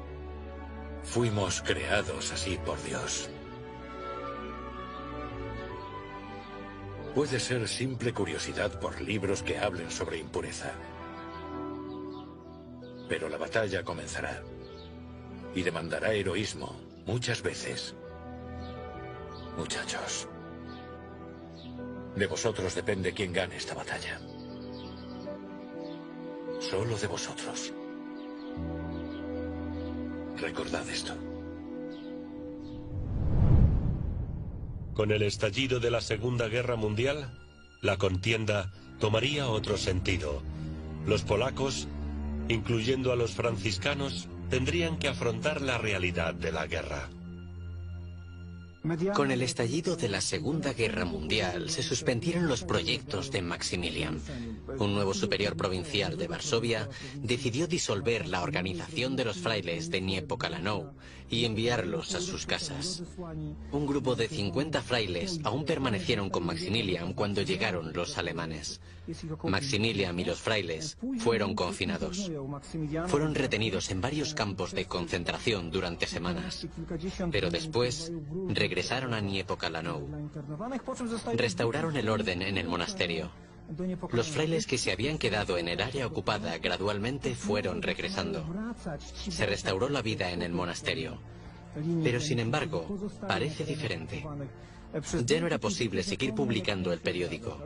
Fuimos creados así por Dios. Puede ser simple curiosidad por libros que hablen sobre impureza. Pero la batalla comenzará y demandará heroísmo muchas veces. Muchachos, de vosotros depende quién gane esta batalla. Solo de vosotros. Recordad esto. Con el estallido de la Segunda Guerra Mundial, la contienda tomaría otro sentido. Los polacos, incluyendo a los franciscanos, tendrían que afrontar la realidad de la guerra. Con el estallido de la Segunda Guerra Mundial se suspendieron los proyectos de Maximilian. Un nuevo superior provincial de Varsovia decidió disolver la organización de los frailes de Niepokalanów y enviarlos a sus casas. Un grupo de 50 frailes aún permanecieron con Maximilian cuando llegaron los alemanes. Maximilian y los frailes fueron confinados. Fueron retenidos en varios campos de concentración durante semanas, pero después regresaron a Niepokalanów. Restauraron el orden en el monasterio. Los frailes que se habían quedado en el área ocupada gradualmente fueron regresando. Se restauró la vida en el monasterio. Pero sin embargo, parece diferente. Ya no era posible seguir publicando el periódico.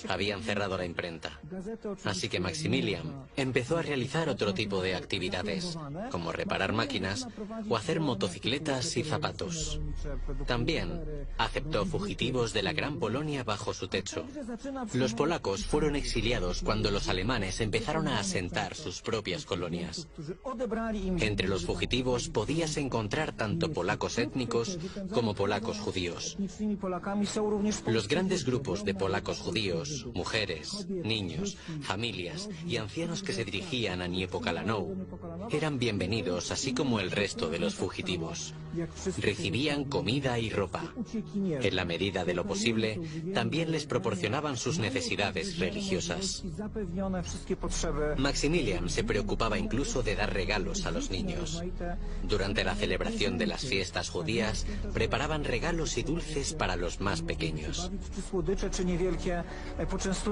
Habían cerrado la imprenta. Así que Maximilian empezó a realizar otro tipo de actividades, como reparar máquinas o hacer motocicletas y zapatos. También aceptó fugitivos de la Gran Polonia bajo su techo. Los polacos fueron exiliados cuando los alemanes empezaron a asentar sus propias colonias. Entre los fugitivos podías encontrar tanto polacos étnicos como polacos judíos. Los grandes grupos de polacos judíos, mujeres, niños, familias y ancianos que se dirigían a Niepokalanów eran bienvenidos, así como el resto de los fugitivos. Recibían comida y ropa. En la medida de lo posible, también les proporcionaban sus necesidades religiosas. Maximilian se preocupaba incluso de dar regalos a los niños. Durante la celebración de las fiestas judías, preparaban regalos y dulces para los más pequeños.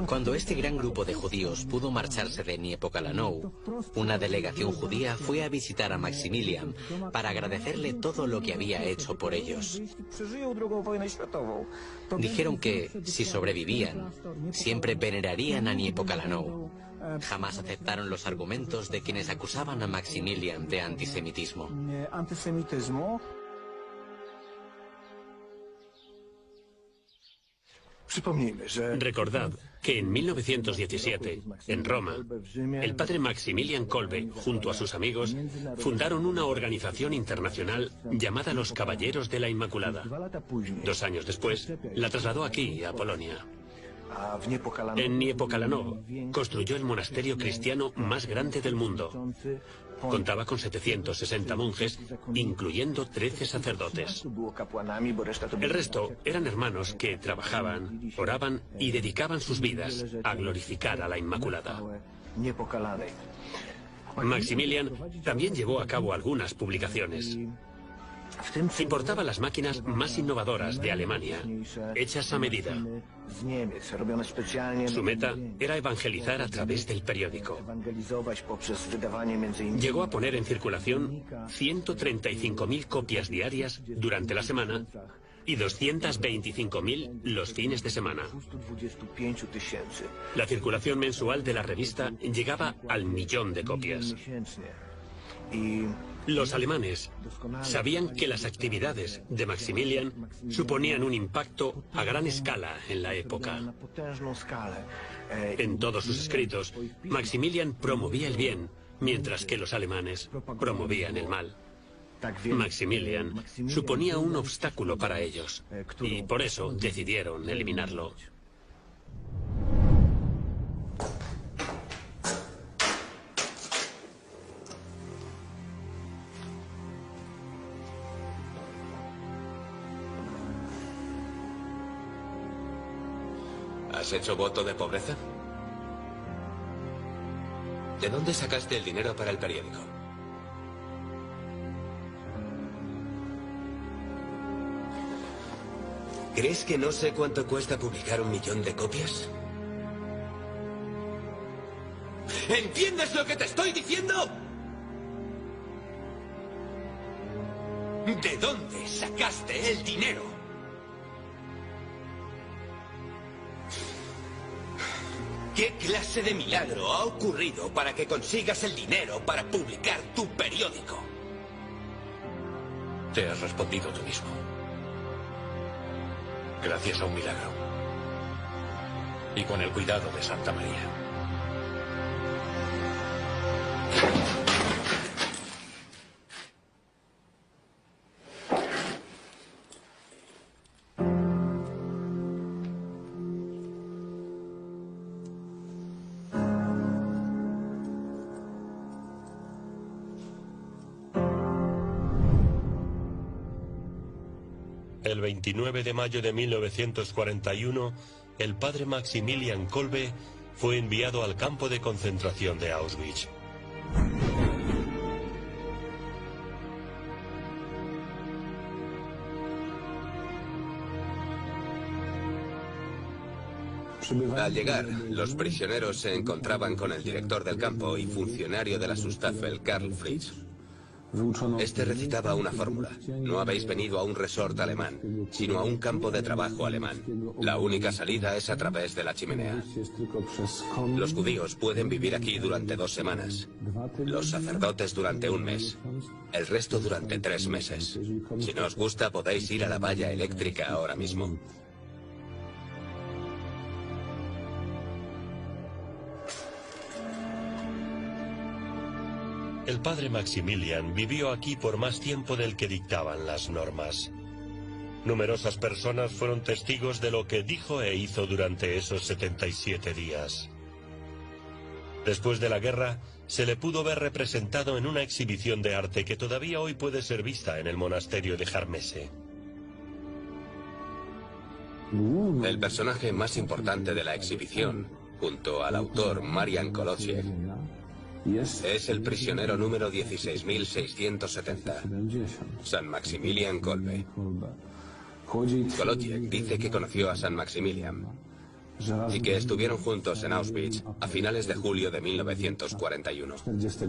Cuando este gran grupo de judíos pudo marcharse de Niepokalanów, una delegación judía fue a visitar a Maximilian para agradecerle todo lo que había hecho por ellos. Dijeron que, si sobrevivían, siempre venerarían a Niepokalanów. Jamás aceptaron los argumentos de quienes acusaban a Maximilian de antisemitismo. Recordad que en 1917, en Roma, el padre Maximilian Kolbe, junto a sus amigos, fundaron una organización internacional llamada los Caballeros de la Inmaculada. 2 años después, la trasladó aquí, a Polonia. En Niepokalanów construyó el monasterio cristiano más grande del mundo. Contaba con 760 monjes, incluyendo 13 sacerdotes. El resto eran hermanos que trabajaban, oraban y dedicaban sus vidas a glorificar a la Inmaculada. Maximilian también llevó a cabo algunas publicaciones. Importaba las máquinas más innovadoras de Alemania, hechas a medida. Su meta era evangelizar a través del periódico. Llegó a poner en circulación 135.000 copias diarias durante la semana y 225.000 los fines de semana. La circulación mensual de la revista llegaba al 1.000.000 de copias. Los alemanes sabían que las actividades de Maximilian suponían un impacto a gran escala en la época. En todos sus escritos, Maximilian promovía el bien, mientras que los alemanes promovían el mal. Maximilian suponía un obstáculo para ellos, y por eso decidieron eliminarlo. ¿Has hecho voto de pobreza? ¿De dónde sacaste el dinero para el periódico? ¿Crees que no sé cuánto cuesta publicar 1.000.000 de copias? ¿Entiendes lo que te estoy diciendo? ¿De dónde sacaste el dinero? ¿Qué clase de milagro ha ocurrido para que consigas el dinero para publicar tu periódico? Te has respondido tú mismo. Gracias a un milagro. Y con el cuidado de Santa María. El 29 de mayo de 1941, el padre Maximilian Kolbe fue enviado al campo de concentración de Auschwitz. Al llegar, los prisioneros se encontraban con el director del campo y funcionario de la Schutzstaffel, Karl Fritz. Este recitaba una fórmula. No habéis venido a un resort alemán, sino a un campo de trabajo alemán. La única salida es a través de la chimenea. Los judíos pueden vivir aquí durante 2 semanas. Los sacerdotes durante 1 mes. El resto durante 3 meses. Si no os gusta, podéis ir a la valla eléctrica ahora mismo. El padre Maximilian vivió aquí por más tiempo del que dictaban las normas. Numerosas personas fueron testigos de lo que dijo e hizo durante esos 77 días. Después de la guerra, se le pudo ver representado en una exhibición de arte que todavía hoy puede ser vista en el monasterio de Jarmese. El personaje más importante de la exhibición, junto al autor Marian Kolotchev, es el prisionero número 16.670, San Maximilian Kolbe. Kolotchev dice que conoció a San Maximilian y que estuvieron juntos en Auschwitz a finales de julio de 1941.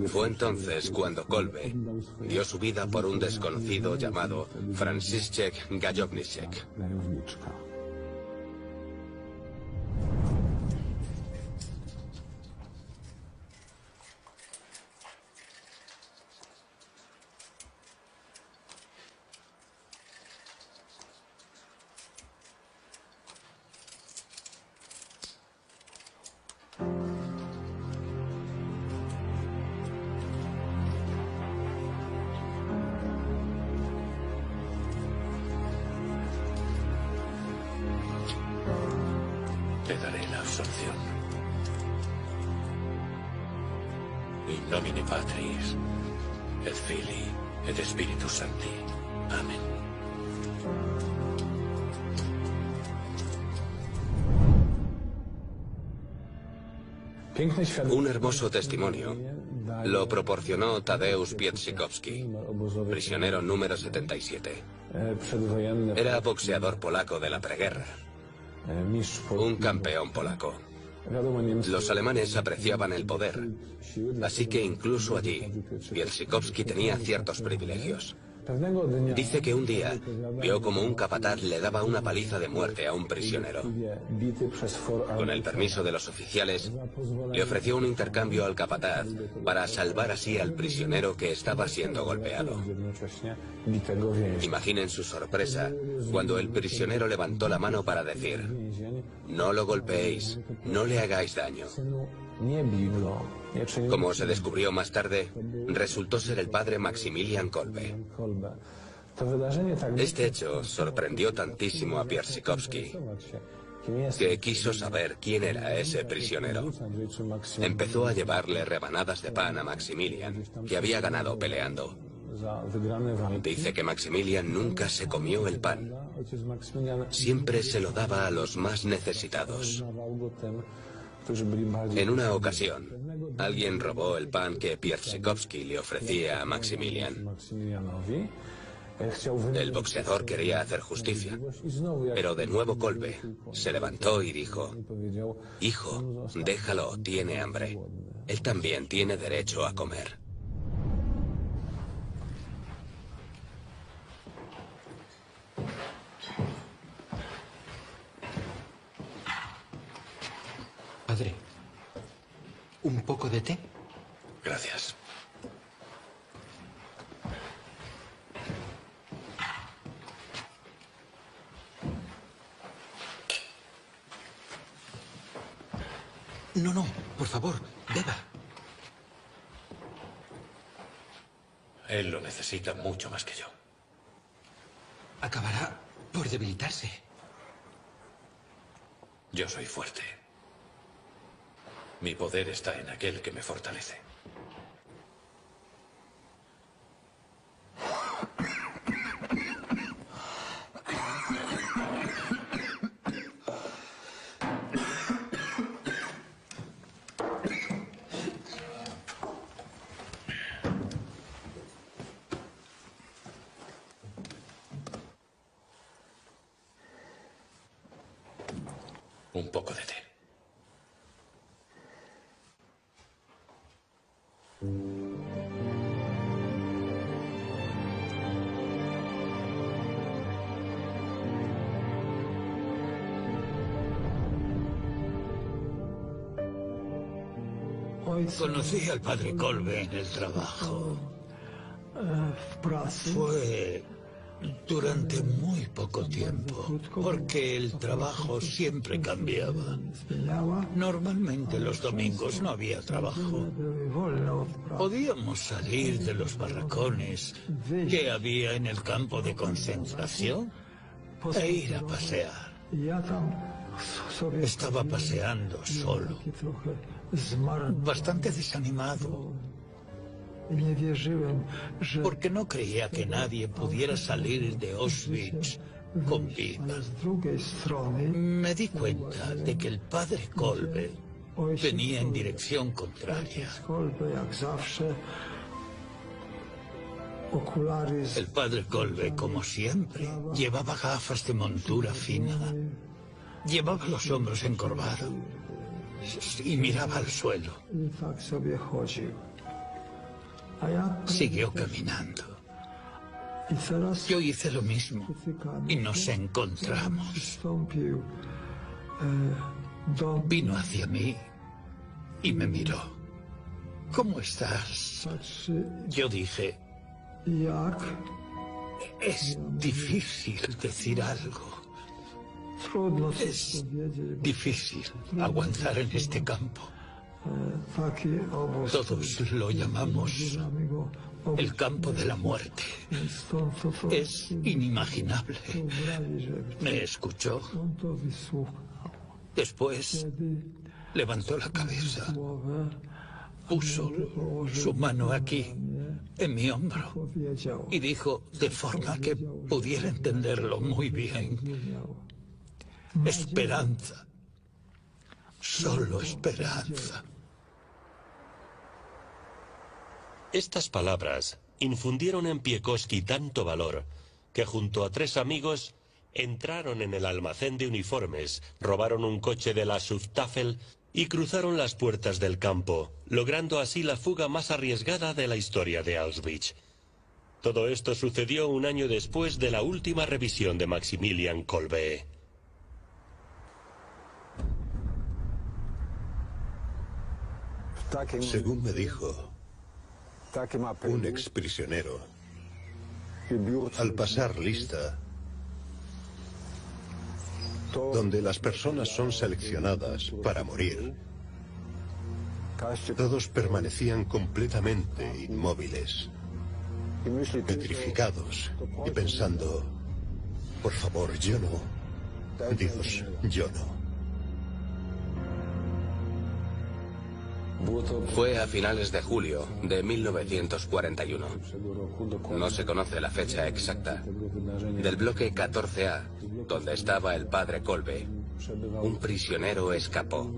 Fue entonces cuando Kolbe dio su vida por un desconocido llamado Franciszek Gajowniczek. Te daré la absolución. In nomine Patris, et Filii, et Spiritus Sancti. Amén. Un hermoso testimonio lo proporcionó Tadeusz Pietrzykowski, prisionero número 77. Era boxeador polaco de la preguerra, un campeón polaco. Los alemanes apreciaban el poder, así que incluso allí, Pietrzykowski tenía ciertos privilegios. Dice que un día vio como un capataz le daba una paliza de muerte a un prisionero. Con el permiso de los oficiales, le ofreció un intercambio al capataz para salvar así al prisionero que estaba siendo golpeado. Imaginen su sorpresa cuando el prisionero levantó la mano para decir: no lo golpeéis, no le hagáis daño. Como se descubrió más tarde, resultó ser el padre Maximilian Kolbe. Este hecho sorprendió tantísimo a Pierzykowski que quiso saber quién era ese prisionero. Empezó a llevarle rebanadas de pan a Maximilian, que había ganado peleando. Dice que Maximilian nunca se comió el pan. Siempre se lo daba a los más necesitados. En una ocasión, alguien robó el pan que Pierzykowski le ofrecía a Maximilian. El boxeador quería hacer justicia, pero de nuevo Kolbe se levantó y dijo: hijo, déjalo, tiene hambre. Él también tiene derecho a comer. Padre, ¿un poco de té? Gracias. No, no, por favor, beba. Él lo necesita mucho más que yo. Acabará por debilitarse. Yo soy fuerte. Mi poder está en aquel que me fortalece. Un poco de té. Conocí al padre Kolbe en el trabajo. Fue durante muy poco tiempo, porque el trabajo siempre cambiaba. Normalmente los domingos no había trabajo. Podíamos salir de los barracones que había en el campo de concentración e ir a pasear. Estaba paseando solo, bastante desanimado, porque no creía que nadie pudiera salir de Auschwitz con vida. Me di cuenta de que el padre Kolbe venía en dirección contraria. El padre Kolbe, como siempre, llevaba gafas de montura fina, llevaba los hombros encorvados y miraba al suelo. Siguió caminando. Yo hice lo mismo y nos encontramos. Vino hacia mí y me miró. ¿Cómo estás? Yo dije: es difícil decir algo. Es difícil aguantar en este campo. Todos lo llamamos el campo de la muerte. Es inimaginable. Me escuchó. Después levantó la cabeza, puso su mano aquí, en mi hombro, y dijo de forma que pudiera entenderlo muy bien: esperanza, solo esperanza. Estas palabras infundieron en Piekowski tanto valor que junto a 3 amigos entraron en el almacén de uniformes, robaron un coche de la Schutzstaffel y cruzaron las puertas del campo, logrando así la fuga más arriesgada de la historia de Auschwitz. Todo esto sucedió un año después de la última revisión de Maximilian Kolbe. Según me dijo un exprisionero, al pasar lista, donde las personas son seleccionadas para morir, todos permanecían completamente inmóviles, petrificados y pensando, por favor, yo no, Dios, yo no. Fue a finales de julio de 1941. No se conoce la fecha exacta. Del bloque 14A, donde estaba el padre Kolbe, un prisionero escapó.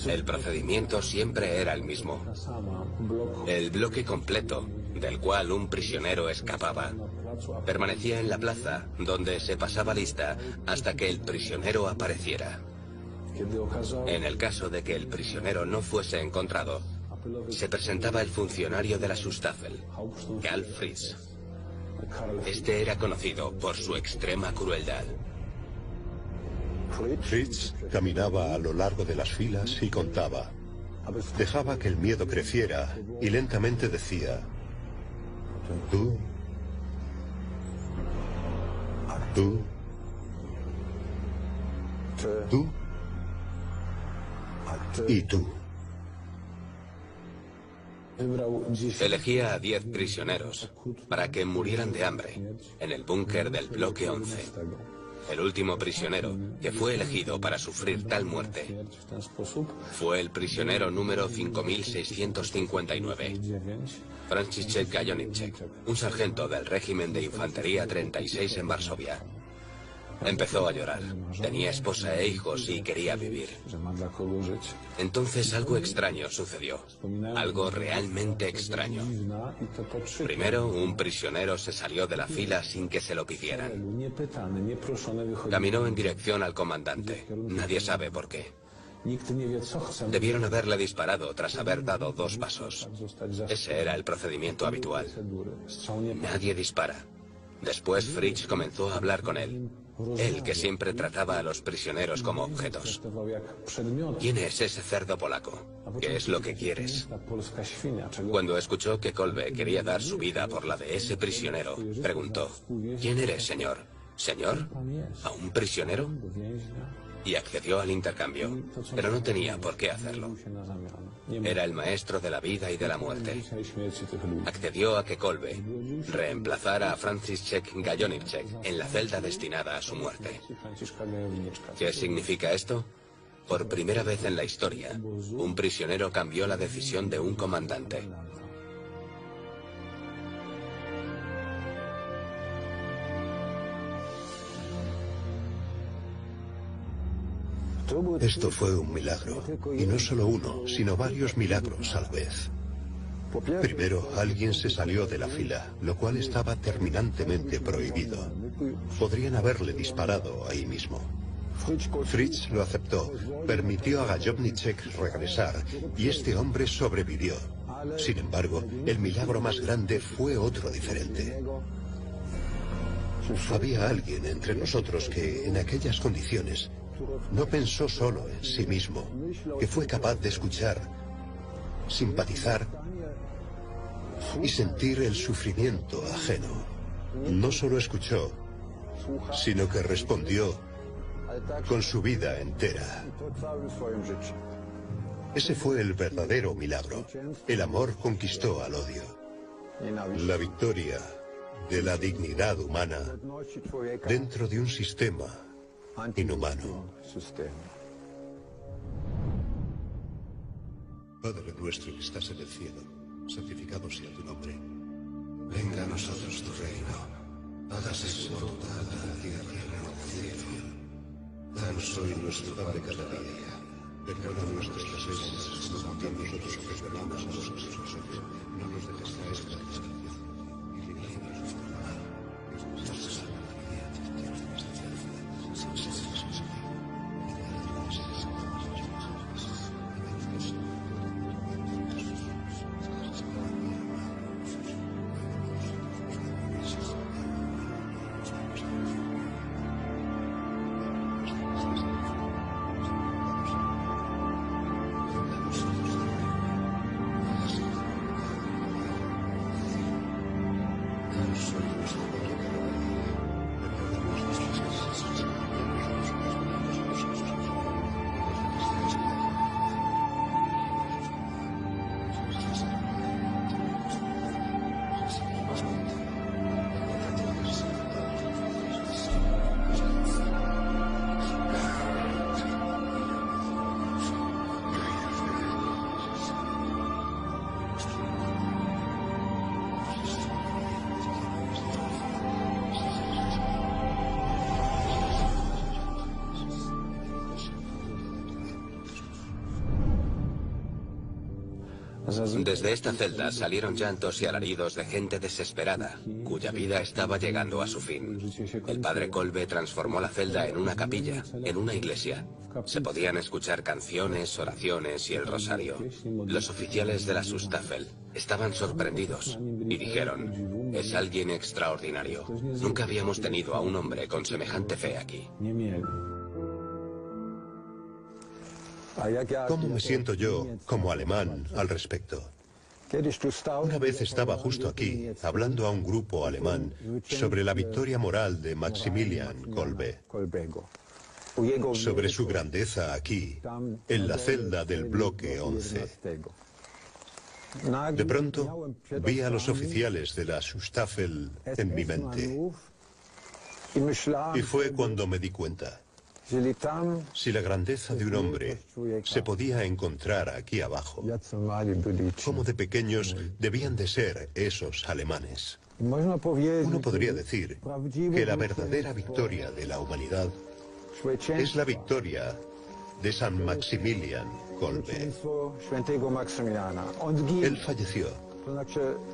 El procedimiento siempre era el mismo. El bloque completo, del cual un prisionero escapaba, permanecía en la plaza, donde se pasaba lista hasta que el prisionero apareciera. En el caso de que el prisionero no fuese encontrado, se presentaba el funcionario de la Schutzstaffel, Karl Fritz. Este era conocido por su extrema crueldad. Fritz caminaba a lo largo de las filas y contaba. Dejaba que el miedo creciera y lentamente decía: tú, tú, tú y tú. Elegía a 10 prisioneros para que murieran de hambre en el búnker del bloque 11. El último prisionero que fue elegido para sufrir tal muerte fue el prisionero número 5659, Franciszek Gajowniczek, un sargento del régimen de infantería 36 en Varsovia. Empezó a llorar. Tenía esposa e hijos y quería vivir. Entonces algo extraño sucedió. Algo realmente extraño. Primero, un prisionero se salió de la fila sin que se lo pidieran. Caminó en dirección al comandante. Nadie sabe por qué. Debieron haberle disparado tras haber dado 2 pasos. Ese era el procedimiento habitual. Nadie dispara. Después Fritz comenzó a hablar con él. Él, que siempre trataba a los prisioneros como objetos. ¿Quién es ese cerdo polaco? ¿Qué es lo que quieres? Cuando escuchó que Kolbe quería dar su vida por la de ese prisionero, preguntó: ¿quién eres, señor? ¿Señor? ¿A un prisionero? Y accedió al intercambio, pero no tenía por qué hacerlo. Era el maestro de la vida y de la muerte. Accedió a que Kolbe reemplazara a Franciszek Gajowniczek en la celda destinada a su muerte. ¿Qué significa esto? Por primera vez en la historia, un prisionero cambió la decisión de un comandante. Esto fue un milagro, y no solo uno, sino varios milagros a la vez. Primero, alguien se salió de la fila, lo cual estaba terminantemente prohibido. Podrían haberle disparado ahí mismo. Fritz lo aceptó, permitió a Gajowniczek regresar, y este hombre sobrevivió. Sin embargo, el milagro más grande fue otro diferente. Había alguien entre nosotros que, en aquellas condiciones, no pensó solo en sí mismo, que fue capaz de escuchar, simpatizar y sentir el sufrimiento ajeno. No solo escuchó, sino que respondió con su vida entera. Ese fue el verdadero milagro. El amor conquistó al odio. La victoria de la dignidad humana dentro de un sistema inhumano. Padre nuestro que estás en el cielo, santificado sea tu nombre. Venga a nosotros tu reino. Hágase tu voluntad en la tierra como en el cielo. Danos hoy nuestro pan de cada día. Perdona nuestras ofensas, como también nosotros perdonamos a los que nos ofenden. No nos dejes caer en la tentación. Desde esta celda salieron llantos y alaridos de gente desesperada, cuya vida estaba llegando a su fin. El padre Kolbe transformó la celda en una capilla, en una iglesia. Se podían escuchar canciones, oraciones y el rosario. Los oficiales de la Schustaffel estaban sorprendidos y dijeron: es alguien extraordinario. Nunca habíamos tenido a un hombre con semejante fe aquí. ¿Cómo me siento yo, como alemán, al respecto? Una vez estaba justo aquí, hablando a un grupo alemán sobre la victoria moral de Maximilian Kolbe, sobre su grandeza aquí, en la celda del bloque 11. De pronto, vi a los oficiales de la Schustaffel en mi mente. Y fue cuando me di cuenta. Si la grandeza de un hombre se podía encontrar aquí abajo, ¿cómo de pequeños debían de ser esos alemanes? Uno podría decir que la verdadera victoria de la humanidad es la victoria de San Maximilian Kolbe. Él falleció.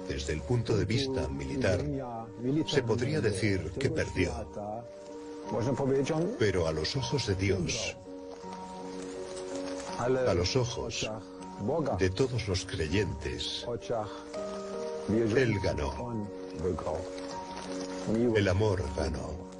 Desde el punto de vista militar, se podría decir que perdió. Pero a los ojos de Dios, a los ojos de todos los creyentes, Él ganó. El amor ganó.